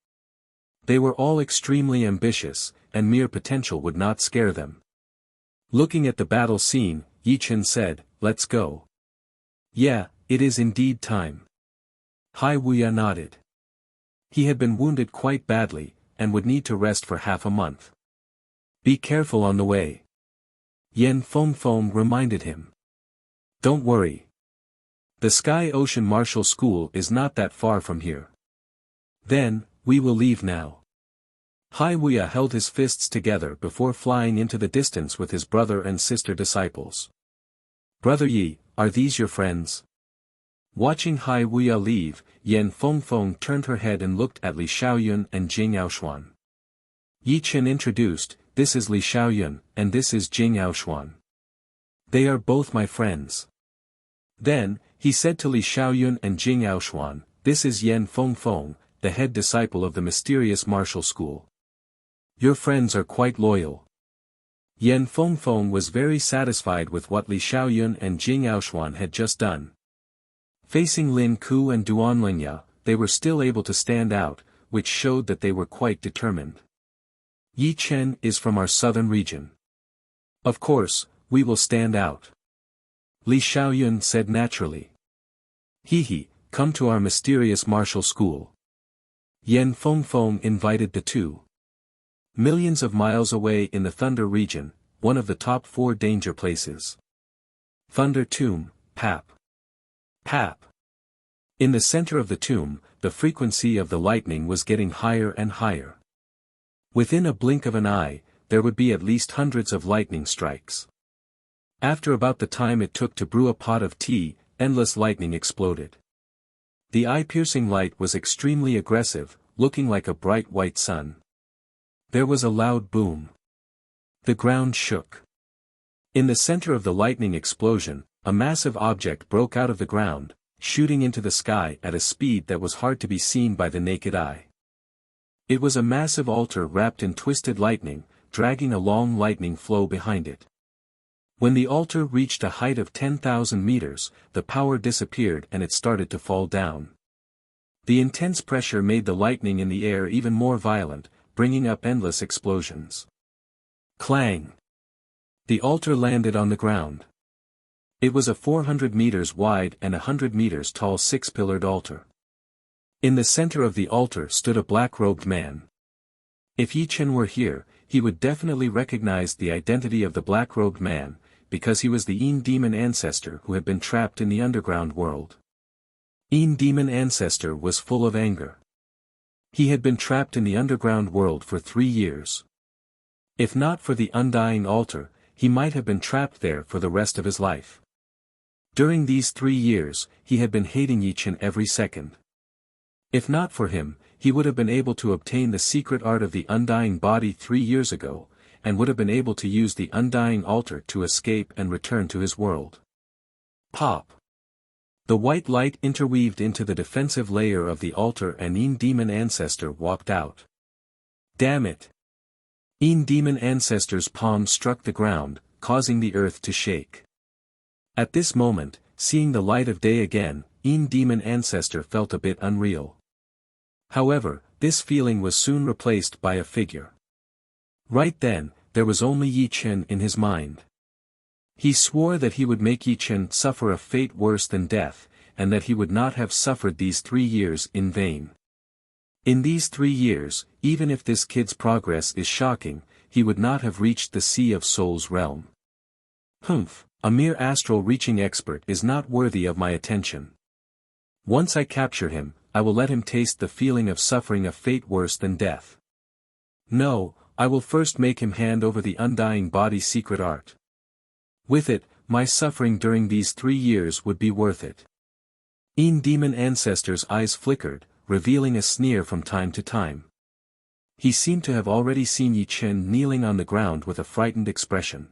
They were all extremely ambitious, and mere potential would not scare them. Looking at the battle scene, Yichen said, "Let's go." Yeah, it is indeed time. Hai Wuya nodded. He had been wounded quite badly, and would need to rest for half a month. Be careful on the way. Yen Feng reminded him. Don't worry. The Sky Ocean Martial School is not that far from here. Then, we will leave now. Hai Wuya held his fists together before flying into the distance with his brother and sister disciples. Brother Yi, are these your friends? Watching Hai Wuya leave, Yen Feng turned her head and looked at Li Xiaoyun and Jing Yaoshuan. Yi Chen introduced, "This is Li Xiaoyun, and this is Jing Yaoshuan. They are both my friends." Then, he said to Li Xiaoyun and Jing Yaoshuan, "This is Yen Feng, the head disciple of the mysterious martial school. Your friends are quite loyal." Yen Feng was very satisfied with what Li Xiaoyun and Jing Yaoshuan had just done. Facing Lin Ku and Duanlingya, they were still able to stand out, which showed that they were quite determined. Yi Chen is from our southern region. Of course, we will stand out. Li Xiaoyun said naturally. He, come to our mysterious martial school. Yen Feng invited the two. Millions of miles away in the Thunder region, one of the top 4 danger places. Thunder Tomb, Pap. Pap. In the center of the tomb, the frequency of the lightning was getting higher and higher. Within a blink of an eye, there would be at least hundreds of lightning strikes. After about the time it took to brew a pot of tea, endless lightning exploded. The eye-piercing light was extremely aggressive, looking like a bright white sun. There was a loud boom. The ground shook. In the center of the lightning explosion, a massive object broke out of the ground, shooting into the sky at a speed that was hard to be seen by the naked eye. It was a massive altar wrapped in twisted lightning, dragging a long lightning flow behind it. When the altar reached a height of 10,000 meters, the power disappeared and it started to fall down. The intense pressure made the lightning in the air even more violent, bringing up endless explosions. Clang! The altar landed on the ground. It was a 400 meters wide and 100 meters tall 6-pillared altar. In the center of the altar stood a black-robed man. If Yi Chen were here, he would definitely recognize the identity of the black-robed man, because he was the Yin demon ancestor who had been trapped in the underground world. Yin demon ancestor was full of anger. He had been trapped in the underground world for 3 years. If not for the undying altar, he might have been trapped there for the rest of his life. During these 3 years, he had been hating Yi Chen every second. If not for him, he would have been able to obtain the secret art of the undying body 3 years ago, and would have been able to use the undying altar to escape and return to his world. Pop! The white light interweaved into the defensive layer of the altar and Yin demon ancestor walked out. Damn it! Yin demon ancestor's palm struck the ground, causing the earth to shake. At this moment, seeing the light of day again, Yin demon ancestor felt a bit unreal. However, this feeling was soon replaced by a figure. Right then, there was only Yi Chen in his mind. He swore that he would make Yi Chen suffer a fate worse than death, and that he would not have suffered these 3 years in vain. In these 3 years, even if this kid's progress is shocking, he would not have reached the Sea of Souls realm. Humph, a mere astral-reaching expert is not worthy of my attention. Once I capture him, I will let him taste the feeling of suffering a fate worse than death. No, I will first make him hand over the undying body's secret art. With it, my suffering during these 3 years would be worth it. Demon Ancestor's eyes flickered, revealing a sneer from time to time. He seemed to have already seen Yi Chen kneeling on the ground with a frightened expression.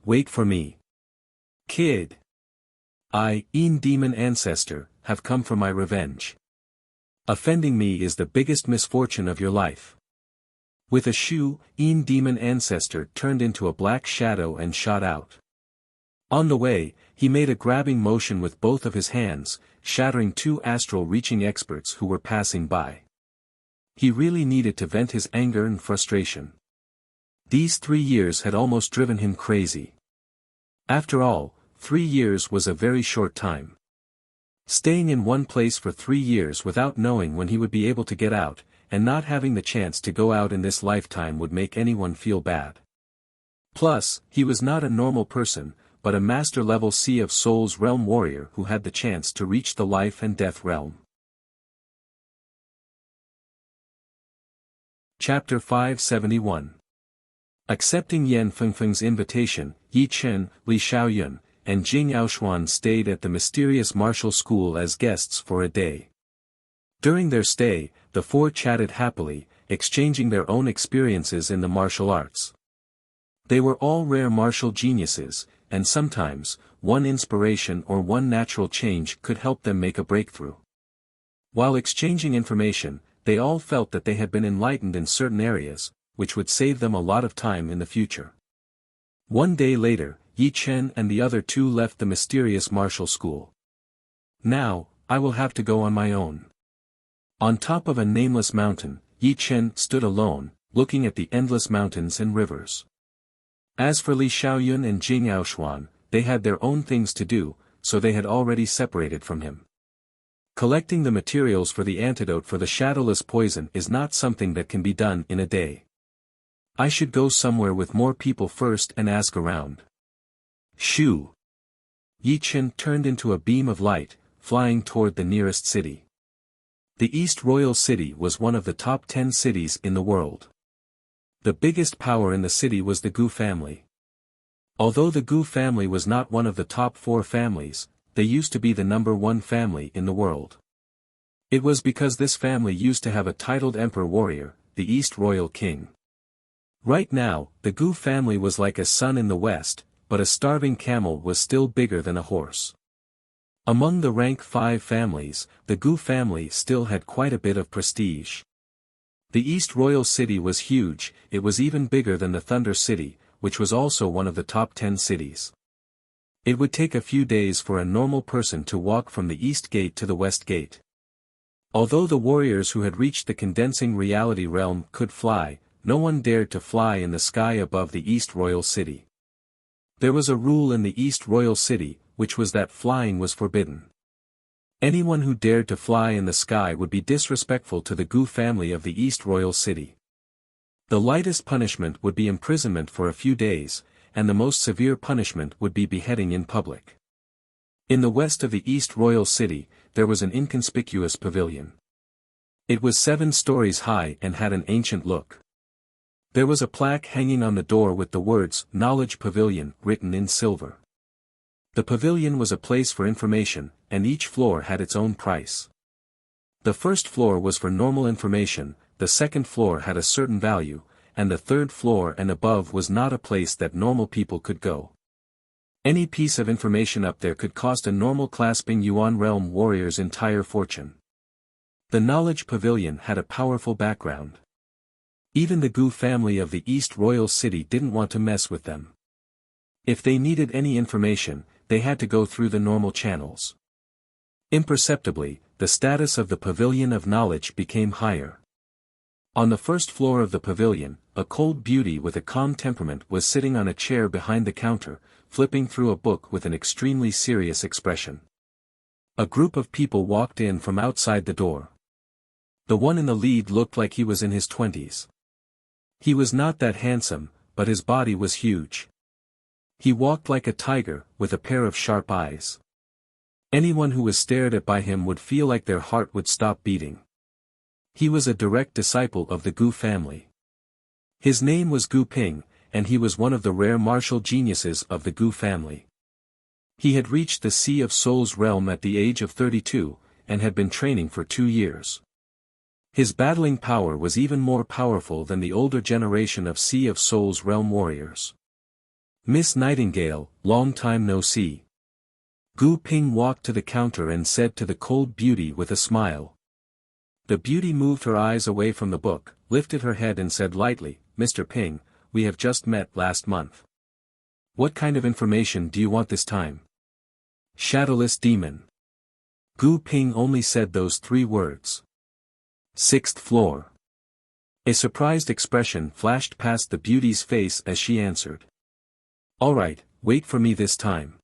Wait for me. Kid. I, Demon Ancestor, have come for my revenge. Offending me is the biggest misfortune of your life. With a shoo, Demon Ancestor turned into a black shadow and shot out. On the way, he made a grabbing motion with both of his hands, shattering 2 astral-reaching experts who were passing by. He really needed to vent his anger and frustration. These 3 years had almost driven him crazy. After all, 3 years was a very short time. Staying in one place for 3 years without knowing when he would be able to get out, and not having the chance to go out in this lifetime would make anyone feel bad. Plus, he was not a normal person, but a master-level Sea of Souls realm warrior who had the chance to reach the life and death realm. Chapter 571. Accepting Yan Fengfeng's invitation, Yi Chen, Li Xiaoyun, and Jing Yaoshuan stayed at the mysterious martial school as guests for a day. During their stay, the 4 chatted happily, exchanging their own experiences in the martial arts. They were all rare martial geniuses, and sometimes, one inspiration or one natural change could help them make a breakthrough. While exchanging information, they all felt that they had been enlightened in certain areas, which would save them a lot of time in the future. One day later, Yi Chen and the other 2 left the mysterious martial school. Now, I will have to go on my own. On top of a nameless mountain, Yi Chen stood alone, looking at the endless mountains and rivers. As for Li Xiaoyun and Jing Yaoshuan, they had their own things to do, so they had already separated from him. Collecting the materials for the antidote for the shadowless poison is not something that can be done in a day. I should go somewhere with more people first and ask around. Shoo! Yi Chen turned into a beam of light, flying toward the nearest city. The East Royal City was one of the top 10 cities in the world. The biggest power in the city was the Gu family. Although the Gu family was not one of the top 4 families, they used to be the number 1 family in the world. It was because this family used to have a titled emperor warrior, the East Royal King. Right now, the Gu family was like a sun in the west, but a starving camel was still bigger than a horse. Among the rank 5 families, the Gu family still had quite a bit of prestige. The East Royal City was huge, it was even bigger than the Thunder City, which was also one of the top 10 cities. It would take a few days for a normal person to walk from the East Gate to the West Gate. Although the warriors who had reached the condensing reality realm could fly, no one dared to fly in the sky above the East Royal City. There was a rule in the East Royal City, which was that flying was forbidden. Anyone who dared to fly in the sky would be disrespectful to the Gu family of the East Royal City. The lightest punishment would be imprisonment for a few days, and the most severe punishment would be beheading in public. In the west of the East Royal City, there was an inconspicuous pavilion. It was 7 stories high and had an ancient look. There was a plaque hanging on the door with the words, "Knowledge Pavilion," written in silver. The pavilion was a place for information, and each floor had its own price. The first floor was for normal information, the second floor had a certain value, and the third floor and above was not a place that normal people could go. Any piece of information up there could cost a normal clasping Yuan realm warrior's entire fortune. The Knowledge Pavilion had a powerful background. Even the Gu family of the East Royal City didn't want to mess with them. If they needed any information, they had to go through the normal channels. Imperceptibly, the status of the Pavilion of Knowledge became higher. On the first floor of the pavilion, a cold beauty with a calm temperament was sitting on a chair behind the counter, flipping through a book with an extremely serious expression. A group of people walked in from outside the door. The one in the lead looked like he was in his 20s. He was not that handsome, but his body was huge. He walked like a tiger, with a pair of sharp eyes. Anyone who was stared at by him would feel like their heart would stop beating. He was a direct disciple of the Gu family. His name was Gu Ping, and he was one of the rare martial geniuses of the Gu family. He had reached the Sea of Souls realm at the age of 32, and had been training for 2 years. His battling power was even more powerful than the older generation of Sea of Souls realm warriors. Miss Nightingale, long time no see. Gu Ping walked to the counter and said to the cold beauty with a smile. The beauty moved her eyes away from the book, lifted her head and said lightly, "Mr. Ping, we have just met last month. What kind of information do you want this time?" "Shadowless demon." Gu Ping only said those 3 words. 6th floor. A surprised expression flashed past the beauty's face as she answered. "All right, wait for me this time.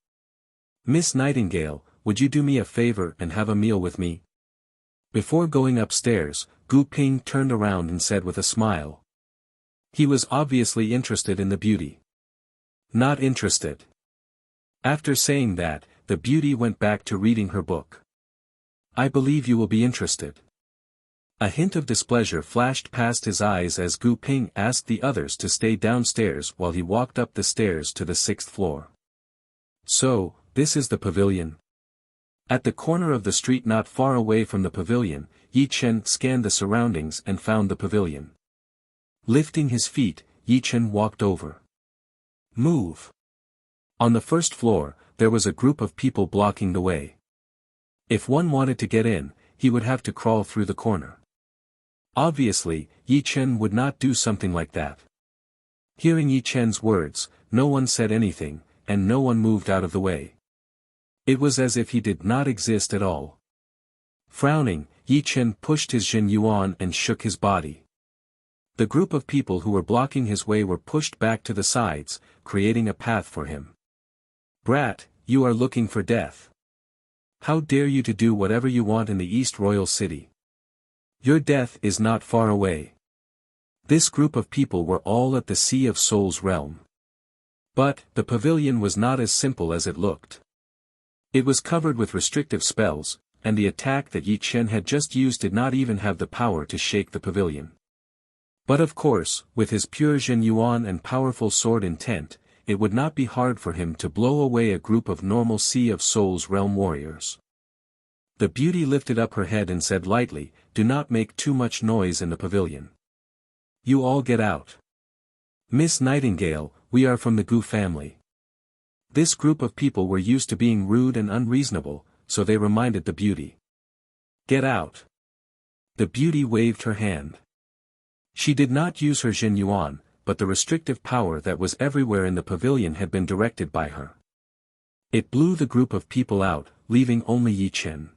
Miss Nightingale, would you do me a favor and have a meal with me?" Before going upstairs, Gu Ping turned around and said with a smile. He was obviously interested in the beauty. "Not interested." After saying that, the beauty went back to reading her book. "I believe you will be interested." A hint of displeasure flashed past his eyes as Gu Ping asked the others to stay downstairs while he walked up the stairs to the 6th floor. "So, this is the pavilion?" At the corner of the street not far away from the pavilion, Yi Chen scanned the surroundings and found the pavilion. Lifting his feet, Yi Chen walked over. "Move." On the 1st floor, there was a group of people blocking the way. If one wanted to get in, he would have to crawl through the corner. Obviously, Yi Chen would not do something like that. Hearing Yi Chen's words, no one said anything, and no one moved out of the way. It was as if he did not exist at all. Frowning, Yi Chen pushed his Jin Yuan and shook his body. The group of people who were blocking his way were pushed back to the sides, creating a path for him. "Brat, you are looking for death. How dare you to do whatever you want in the East Royal City? Your death is not far away." This group of people were all at the Sea of Souls realm. But, the pavilion was not as simple as it looked. It was covered with restrictive spells, and the attack that Yi Chen had just used did not even have the power to shake the pavilion. But of course, with his pure Jin Yuan and powerful sword intent, it would not be hard for him to blow away a group of normal Sea of Souls realm warriors. The beauty lifted up her head and said lightly, "Do not make too much noise in the pavilion. You all get out. Miss Nightingale, we are from the Gu family." This group of people were used to being rude and unreasonable, so they reminded the beauty. "Get out." The beauty waved her hand. She did not use her Jin Yuan, but the restrictive power that was everywhere in the pavilion had been directed by her. It blew the group of people out, leaving only Yi Chen.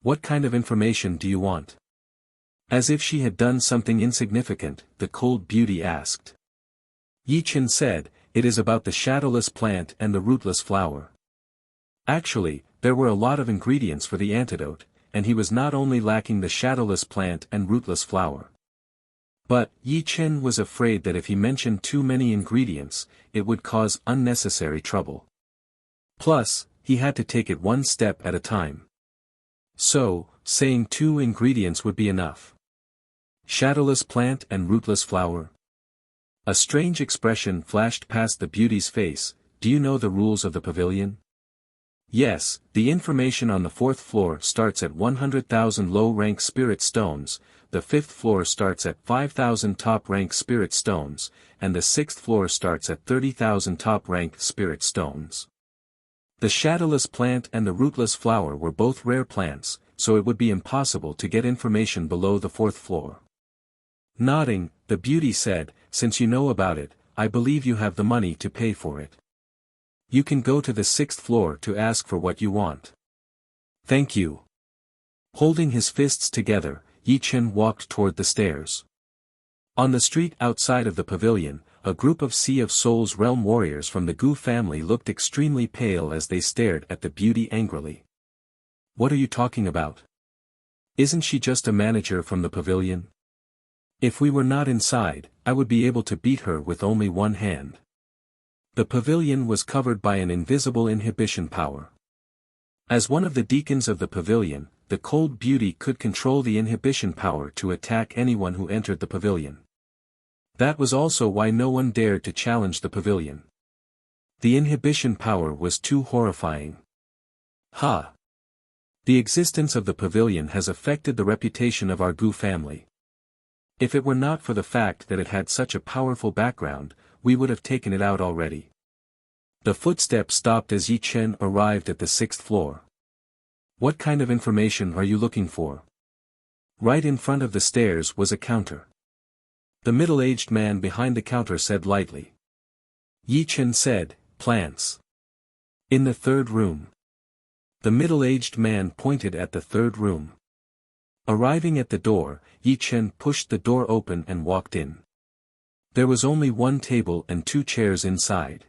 "What kind of information do you want?" As if she had done something insignificant, the cold beauty asked. Yi Chen said, "It is about the shadowless plant and the rootless flower." Actually, there were a lot of ingredients for the antidote, and he was not only lacking the shadowless plant and rootless flower. But, Yi Chen was afraid that if he mentioned too many ingredients, it would cause unnecessary trouble. Plus, he had to take it one step at a time. So, saying 2 ingredients would be enough. Shadowless plant and rootless flower. A strange expression flashed past the beauty's face. "Do you know the rules of the pavilion?" "Yes, the information on the 4th floor starts at 100,000 low-rank spirit stones, the 5th floor starts at 5,000 top-rank spirit stones, and the 6th floor starts at 30,000 top-rank spirit stones." The shadowless plant and the rootless flower were both rare plants, so it would be impossible to get information below the 4th floor. Nodding, the beauty said, "Since you know about it, I believe you have the money to pay for it. You can go to the 6th floor to ask for what you want." "Thank you." Holding his fists together, Yi Chen walked toward the stairs. On the street outside of the pavilion, a group of Sea of Souls realm warriors from the Gu family looked extremely pale as they stared at the beauty angrily. "What are you talking about? Isn't she just a manager from the pavilion? If we were not inside, I would be able to beat her with only one hand." The pavilion was covered by an invisible inhibition power. As one of the deacons of the pavilion, the cold beauty could control the inhibition power to attack anyone who entered the pavilion. That was also why no one dared to challenge the pavilion. The inhibition power was too horrifying. Ha! The existence of the pavilion has affected the reputation of our Gu family. If it were not for the fact that it had such a powerful background, we would have taken it out already. The footsteps stopped as Yi Chen arrived at the 6th floor. What kind of information are you looking for? Right in front of the stairs was a counter. The middle-aged man behind the counter said lightly. Yi Chen said, plants. In the 3rd room. The middle-aged man pointed at the 3rd room. Arriving at the door, Yi Chen pushed the door open and walked in. There was only one table and 2 chairs inside.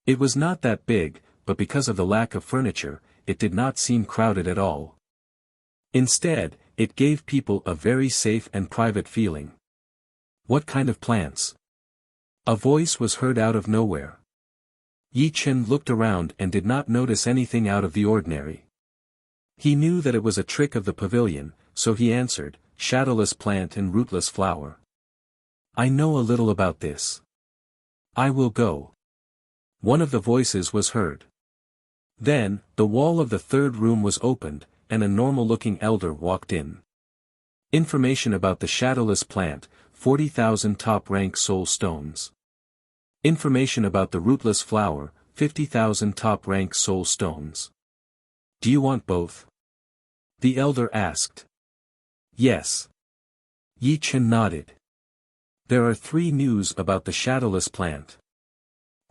It was not that big, but because of the lack of furniture, it did not seem crowded at all. Instead, it gave people a very safe and private feeling. What kind of plants? A voice was heard out of nowhere. Yi Chen looked around and did not notice anything out of the ordinary. He knew that it was a trick of the pavilion, so he answered, shadowless plant and rootless flower. I know a little about this. I will go. One of the voices was heard. Then, the wall of the 3rd room was opened, and a normal-looking elder walked in. Information about the shadowless plant, 40,000 top-rank soul stones. Information about the rootless flower, 50,000 top-rank soul stones. Do you want both? The elder asked. Yes. Yi Chen nodded. There are 3 news about the shadowless plant.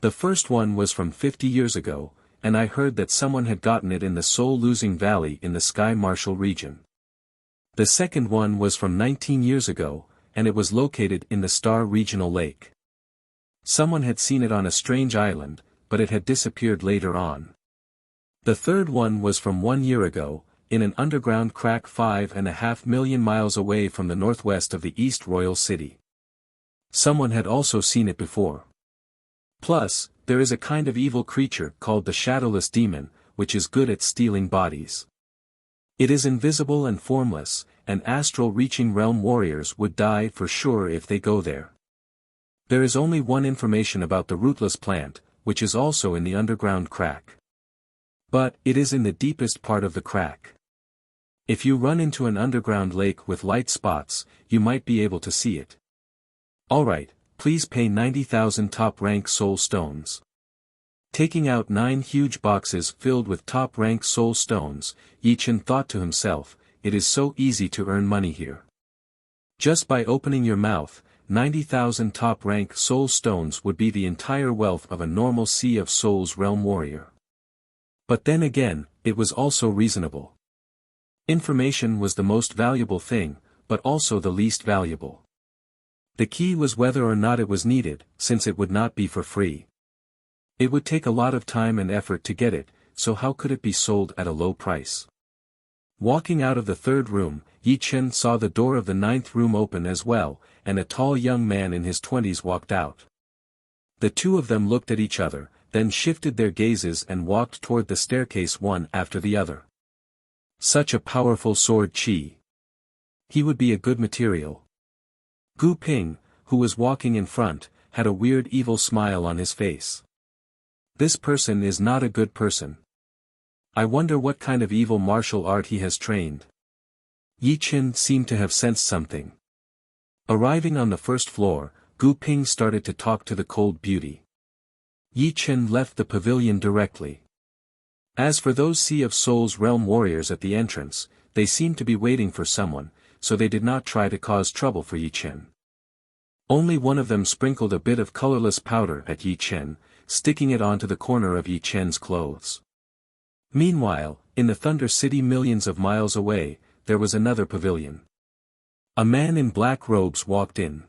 The first one was from 50 years ago, and I heard that someone had gotten it in the soul-losing valley in the Sky Marshal region. The second one was from 19 years ago, and it was located in the Star Regional Lake. Someone had seen it on a strange island, but it had disappeared later on. The third one was from 1 year ago, in an underground crack 5.5 million miles away from the northwest of the East Royal City. Someone had also seen it before. Plus, there is a kind of evil creature called the Shadowless Demon, which is good at stealing bodies. It is invisible and formless, and astral-reaching realm warriors would die for sure if they go there. There is only one information about the rootless plant, which is also in the underground crack. But, it is in the deepest part of the crack. If you run into an underground lake with light spots, you might be able to see it. Alright, please pay 90,000 top-rank soul stones. Taking out 9 huge boxes filled with top-rank soul stones, Yi Chen thought to himself, it is so easy to earn money here. Just by opening your mouth, 90,000 top-rank soul stones would be the entire wealth of a normal Sea of Souls realm warrior. But then again, it was also reasonable. Information was the most valuable thing, but also the least valuable. The key was whether or not it was needed, since it would not be for free. It would take a lot of time and effort to get it, so how could it be sold at a low price? Walking out of the third room, Yi Chen saw the door of the 9th room open as well, and a tall young man in his 20s walked out. The two of them looked at each other, then shifted their gazes and walked toward the staircase one after the other. Such a powerful sword chi. He would be a good material. Gu Ping, who was walking in front, had a weird evil smile on his face. This person is not a good person. I wonder what kind of evil martial art he has trained. Yi Chen seemed to have sensed something. Arriving on the first floor, Gu Ping started to talk to the cold beauty. Yi Chen left the pavilion directly. As for those Sea of Souls realm warriors at the entrance, they seemed to be waiting for someone, so they did not try to cause trouble for Yi Chen. Only one of them sprinkled a bit of colorless powder at Yi Chen, sticking it onto the corner of Yi Chen's clothes. Meanwhile, in the Thunder City millions of miles away, there was another pavilion. A man in black robes walked in.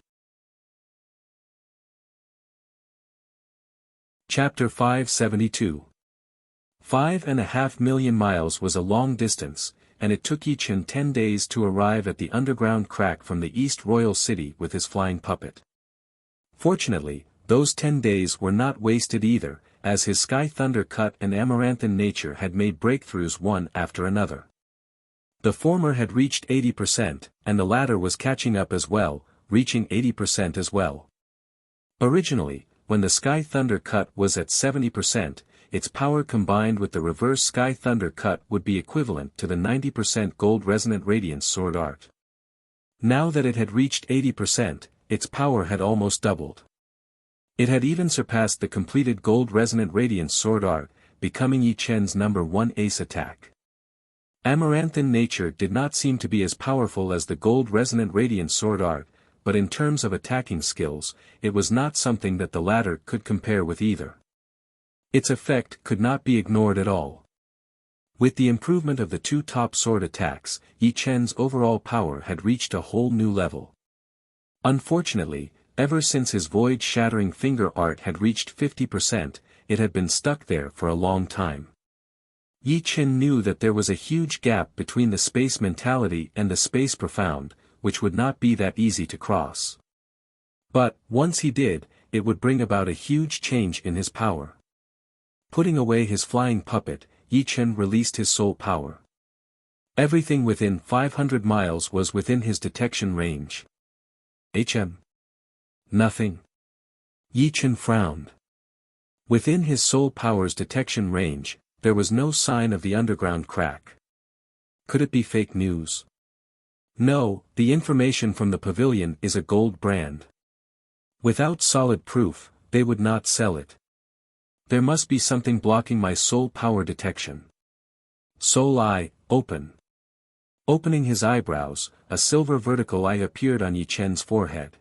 Chapter 572. 5.5 million miles was a long distance, and it took Yi Chen 10 days to arrive at the underground crack from the East Royal City with his flying puppet. Fortunately, those 10 days were not wasted either, as his Sky Thunder Cut and Amaranthan nature had made breakthroughs one after another. The former had reached 80%, and the latter was catching up as well, reaching 80% as well. Originally, when the Sky Thunder cut was at 70%, its power combined with the reverse Sky Thunder cut would be equivalent to the 90% Gold Resonant Radiance Sword Art. Now that it had reached 80%, its power had almost doubled. It had even surpassed the completed Gold Resonant Radiance Sword Art, becoming Yi Chen's number 1 ace attack. Amaranthan nature did not seem to be as powerful as the Gold Resonant Radiance Sword Art, but in terms of attacking skills, it was not something that the latter could compare with either. Its effect could not be ignored at all. With the improvement of the two top sword attacks, Yi Chen's overall power had reached a whole new level. Unfortunately, ever since his void-shattering finger art had reached 50%, it had been stuck there for a long time. Yi Chen knew that there was a huge gap between the space mentality and the space profound, which would not be that easy to cross. But, once he did, it would bring about a huge change in his power. Putting away his flying puppet, Yi Chen released his soul power. Everything within 500 miles was within his detection range. Nothing. Yi Chen frowned. Within his soul power's detection range, there was no sign of the underground crack. Could it be fake news? No, the information from the pavilion is a gold brand. Without solid proof, they would not sell it. There must be something blocking my soul power detection. Soul eye, open. Opening his eyebrows, a silver vertical eye appeared on Yi Chen's forehead.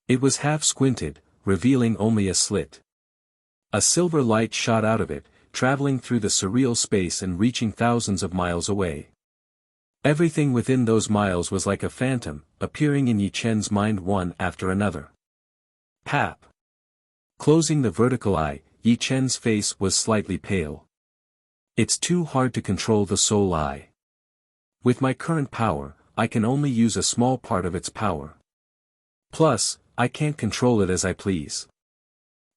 It was half squinted, revealing only a slit. A silver light shot out of it, traveling through the surreal space and reaching thousands of miles away. Everything within those miles was like a phantom, appearing in Yi Chen's mind one after another. Pap. Closing the vertical eye, Yi Chen's face was slightly pale. It's too hard to control the soul eye. With my current power, I can only use a small part of its power. Plus, I can't control it as I please.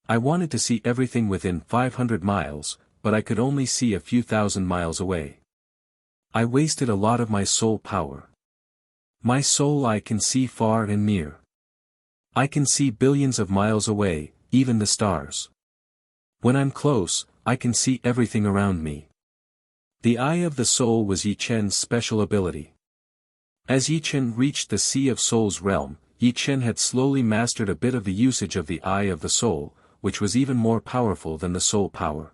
I wanted to see everything within 500 miles, but I could only see a few thousand miles away. I wasted a lot of my soul power. My soul eye can see far and near. I can see billions of miles away, even the stars. When I'm close, I can see everything around me. The Eye of the Soul was Yi Chen's special ability. As Yi Chen reached the Sea of Souls realm, Yi Chen had slowly mastered a bit of the usage of the Eye of the Soul, which was even more powerful than the soul power.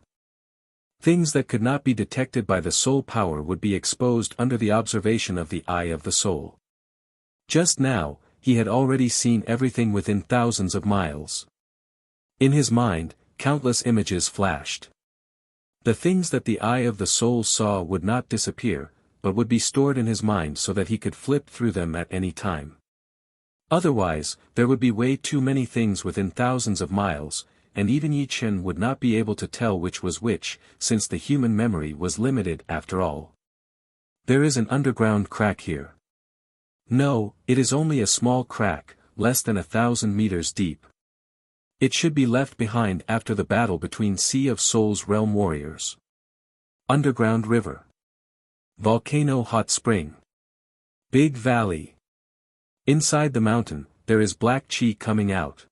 Things that could not be detected by the soul power would be exposed under the observation of the Eye of the Soul. Just now, he had already seen everything within thousands of miles. In his mind, countless images flashed. The things that the Eye of the Soul saw would not disappear, but would be stored in his mind so that he could flip through them at any time. Otherwise, there would be way too many things within thousands of miles, and even Yi Chen would not be able to tell which was which, since the human memory was limited after all. There is an underground crack here. No, it is only a small crack, less than 1,000 meters deep. It should be left behind after the battle between Sea of Souls realm warriors. Underground river. Volcano hot spring. Big valley. Inside the mountain, there is black chi coming out.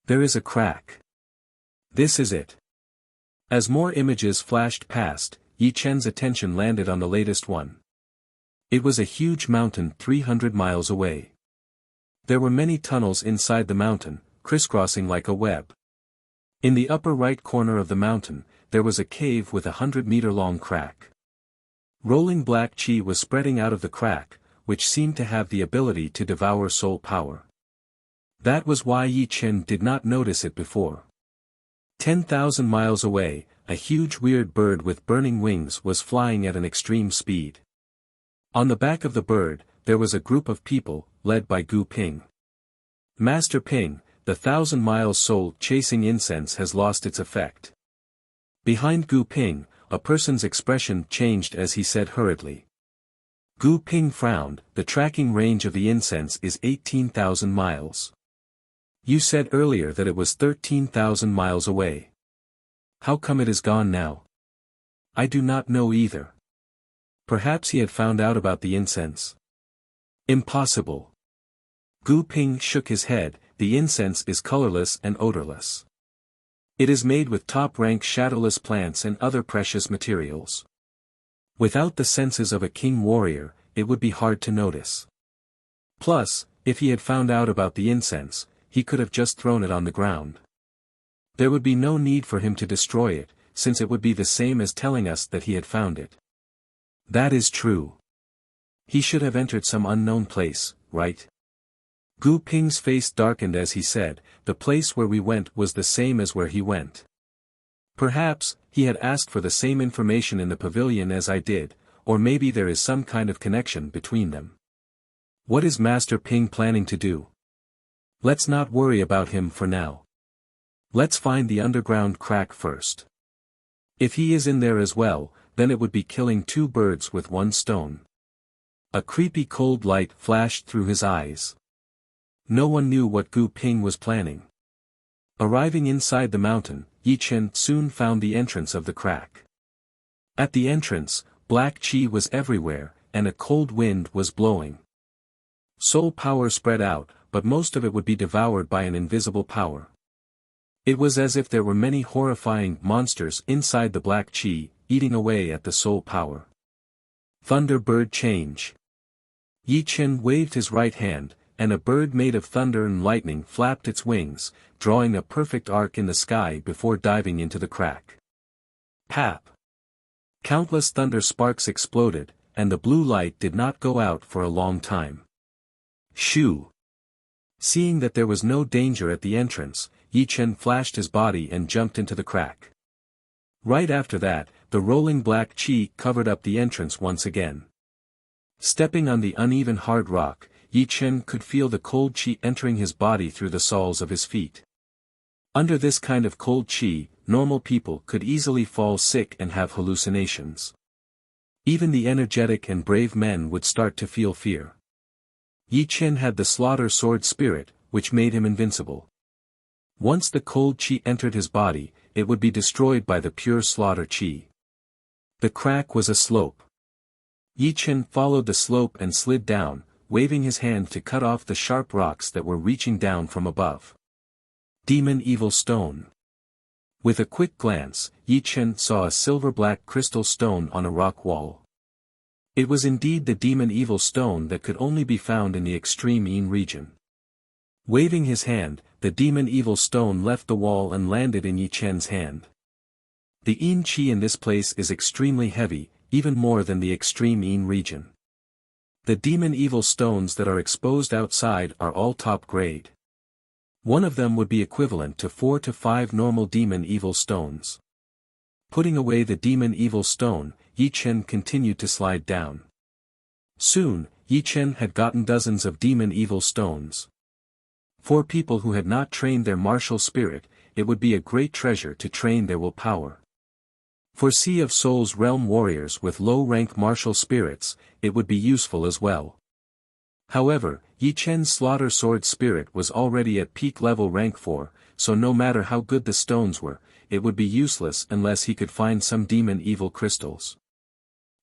There is a crack. This is it. As more images flashed past, Yi Chen's attention landed on the latest one. It was a huge mountain 300 miles away. There were many tunnels inside the mountain, crisscrossing like a web. In the upper right corner of the mountain, there was a cave with a 100-meter-long crack. Rolling black chi was spreading out of the crack, which seemed to have the ability to devour soul power. That was why Yi Chen did not notice it before. 10,000 miles away, a huge weird bird with burning wings was flying at an extreme speed. On the back of the bird, there was a group of people, led by Gu Ping. Master Ping, the 1,000-mile soul chasing incense has lost its effect. Behind Gu Ping, a person's expression changed as he said hurriedly. Gu Ping frowned, the tracking range of the incense is 18,000 miles. You said earlier that it was 13,000 miles away. How come it is gone now? I do not know either. Perhaps he had found out about the incense. Impossible. Gu Ping shook his head. The incense is colorless and odorless. It is made with top-rank shadowless plants and other precious materials. Without the senses of a king warrior, it would be hard to notice. Plus, if he had found out about the incense, he could have just thrown it on the ground. There would be no need for him to destroy it, since it would be the same as telling us that he had found it. That is true. He should have entered some unknown place, right? Gu Ping's face darkened as he said, the place where we went was the same as where he went. Perhaps, he had asked for the same information in the pavilion as I did, or maybe there is some kind of connection between them. What is Master Ping planning to do? Let's not worry about him for now. Let's find the underground crack first. If he is in there as well, then it would be killing two birds with one stone. A creepy cold light flashed through his eyes. No one knew what Gu Ping was planning. Arriving inside the mountain, Yi Chen soon found the entrance of the crack. At the entrance, black qi was everywhere, and a cold wind was blowing. Soul power spread out, but most of it would be devoured by an invisible power. It was as if there were many horrifying monsters inside the black qi, eating away at the soul power. Thunder bird change. Yi Chen waved his right hand, and a bird made of thunder and lightning flapped its wings, drawing a perfect arc in the sky before diving into the crack. Pap! Countless thunder sparks exploded, and the blue light did not go out for a long time. Shoo! Seeing that there was no danger at the entrance, Yi Chen flashed his body and jumped into the crack. Right after that, the rolling black qi covered up the entrance once again. Stepping on the uneven hard rock, Yi Chen could feel the cold qi entering his body through the soles of his feet. Under this kind of cold qi, normal people could easily fall sick and have hallucinations. Even the energetic and brave men would start to feel fear. Yi Chen had the slaughter sword spirit, which made him invincible. Once the cold qi entered his body, it would be destroyed by the pure slaughter qi. The crack was a slope. Yi Chen followed the slope and slid down, waving his hand to cut off the sharp rocks that were reaching down from above. Demon Evil Stone. With a quick glance, Yi Chen saw a silver-black crystal stone on a rock wall. It was indeed the Demon Evil Stone that could only be found in the extreme Yin region. Waving his hand, the Demon Evil Stone left the wall and landed in Yi Chen's hand. The Yin Qi in this place is extremely heavy, even more than the extreme Yin region. The Demon Evil Stones that are exposed outside are all top grade. One of them would be equivalent to 4 to 5 normal Demon Evil Stones. Putting away the Demon Evil Stone, Yi Chen continued to slide down. Soon, Yi Chen had gotten dozens of Demon Evil Stones. For people who had not trained their martial spirit, it would be a great treasure to train their willpower. For Sea of Souls realm warriors with low-rank martial spirits, it would be useful as well. However, Yi Chen's slaughter sword spirit was already at peak level rank 4, so no matter how good the stones were, it would be useless unless he could find some demon evil crystals.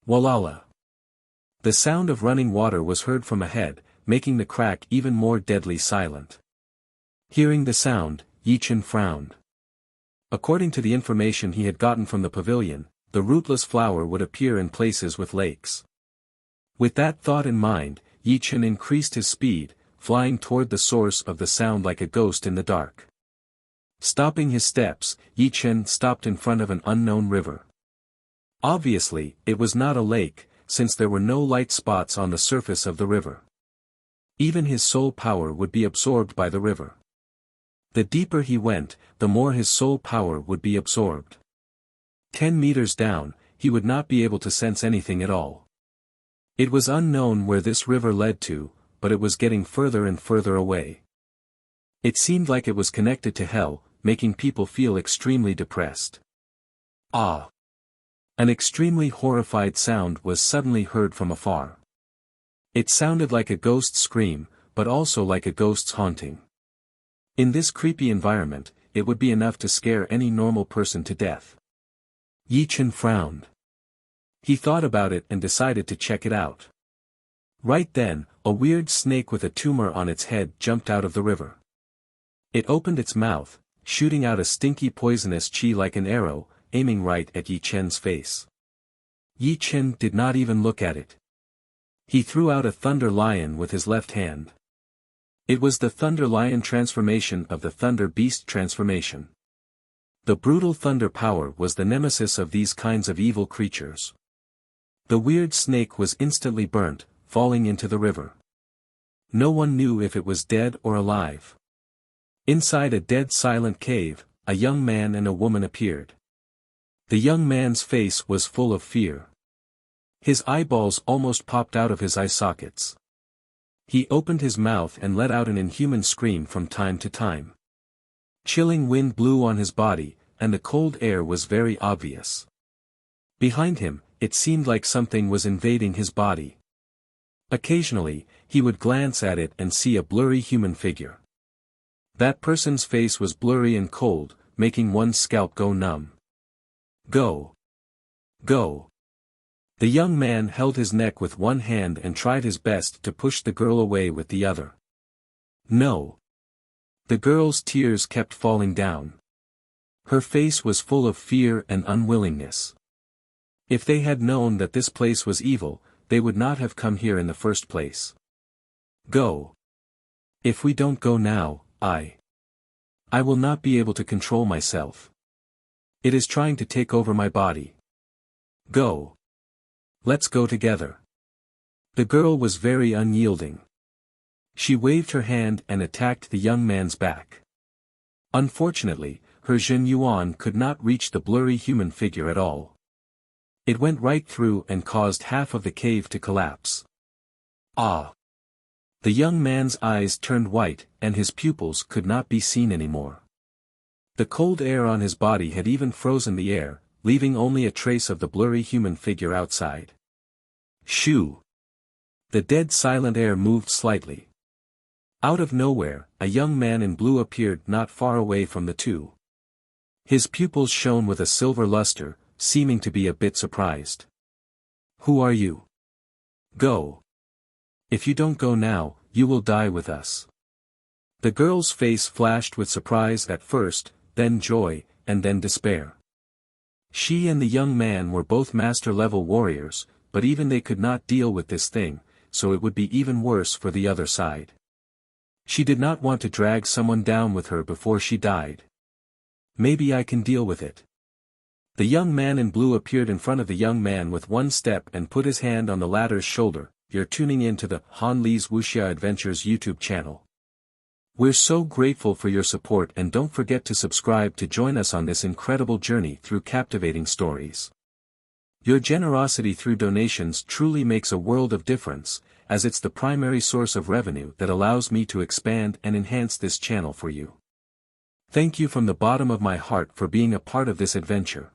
Walala! The sound of running water was heard from ahead, making the crack even more deadly silent. Hearing the sound, Yi Chen frowned. According to the information he had gotten from the pavilion, the rootless flower would appear in places with lakes. With that thought in mind, Yi Chen increased his speed, flying toward the source of the sound like a ghost in the dark. Stopping his steps, Yi Chen stopped in front of an unknown river. Obviously, it was not a lake, since there were no light spots on the surface of the river. Even his soul power would be absorbed by the river. The deeper he went, the more his soul power would be absorbed. 10 meters down, he would not be able to sense anything at all. It was unknown where this river led to, but it was getting further and further away. It seemed like it was connected to hell, making people feel extremely depressed. Ah! An extremely horrified sound was suddenly heard from afar. It sounded like a ghost's scream, but also like a ghost's haunting. In this creepy environment, it would be enough to scare any normal person to death. Yi Chen frowned. He thought about it and decided to check it out. Right then, a weird snake with a tumor on its head jumped out of the river. It opened its mouth, shooting out a stinky poisonous chi like an arrow, aiming right at Yi Chen's face. Yi Chen did not even look at it. He threw out a thunder lion with his left hand. It was the thunder lion transformation of the thunder beast transformation. The brutal thunder power was the nemesis of these kinds of evil creatures. The weird snake was instantly burnt, falling into the river. No one knew if it was dead or alive. Inside a dead silent cave, a young man and a woman appeared. The young man's face was full of fear. His eyeballs almost popped out of his eye sockets. He opened his mouth and let out an inhuman scream from time to time. Chilling wind blew on his body, and the cold air was very obvious. Behind him, it seemed like something was invading his body. Occasionally, he would glance at it and see a blurry human figure. That person's face was blurry and cold, making one's scalp go numb. Go! Go! The young man held his neck with one hand and tried his best to push the girl away with the other. No! The girl's tears kept falling down. Her face was full of fear and unwillingness. If they had known that this place was evil, they would not have come here in the first place. Go! If we don't go now, I will not be able to control myself. It is trying to take over my body. Go! Let's go together. The girl was very unyielding. She waved her hand and attacked the young man's back. Unfortunately, her Jin Yuan could not reach the blurry human figure at all. It went right through and caused half of the cave to collapse. Ah! The young man's eyes turned white, and his pupils could not be seen anymore. The cold air on his body had even frozen the air, leaving only a trace of the blurry human figure outside. Shoo! The dead silent air moved slightly. Out of nowhere, a young man in blue appeared not far away from the two. His pupils shone with a silver luster, seeming to be a bit surprised. Who are you? Go! If you don't go now, you will die with us. The girl's face flashed with surprise at first, then joy, and then despair. She and the young man were both master-level warriors, but even they could not deal with this thing, so it would be even worse for the other side. She did not want to drag someone down with her before she died. Maybe I can deal with it. The young man in blue appeared in front of the young man with one step and put his hand on the latter's shoulder. You're tuning in to the Han Li's Wuxia Adventures YouTube channel. We're so grateful for your support, and don't forget to subscribe to join us on this incredible journey through captivating stories. Your generosity through donations truly makes a world of difference, as it's the primary source of revenue that allows me to expand and enhance this channel for you. Thank you from the bottom of my heart for being a part of this adventure.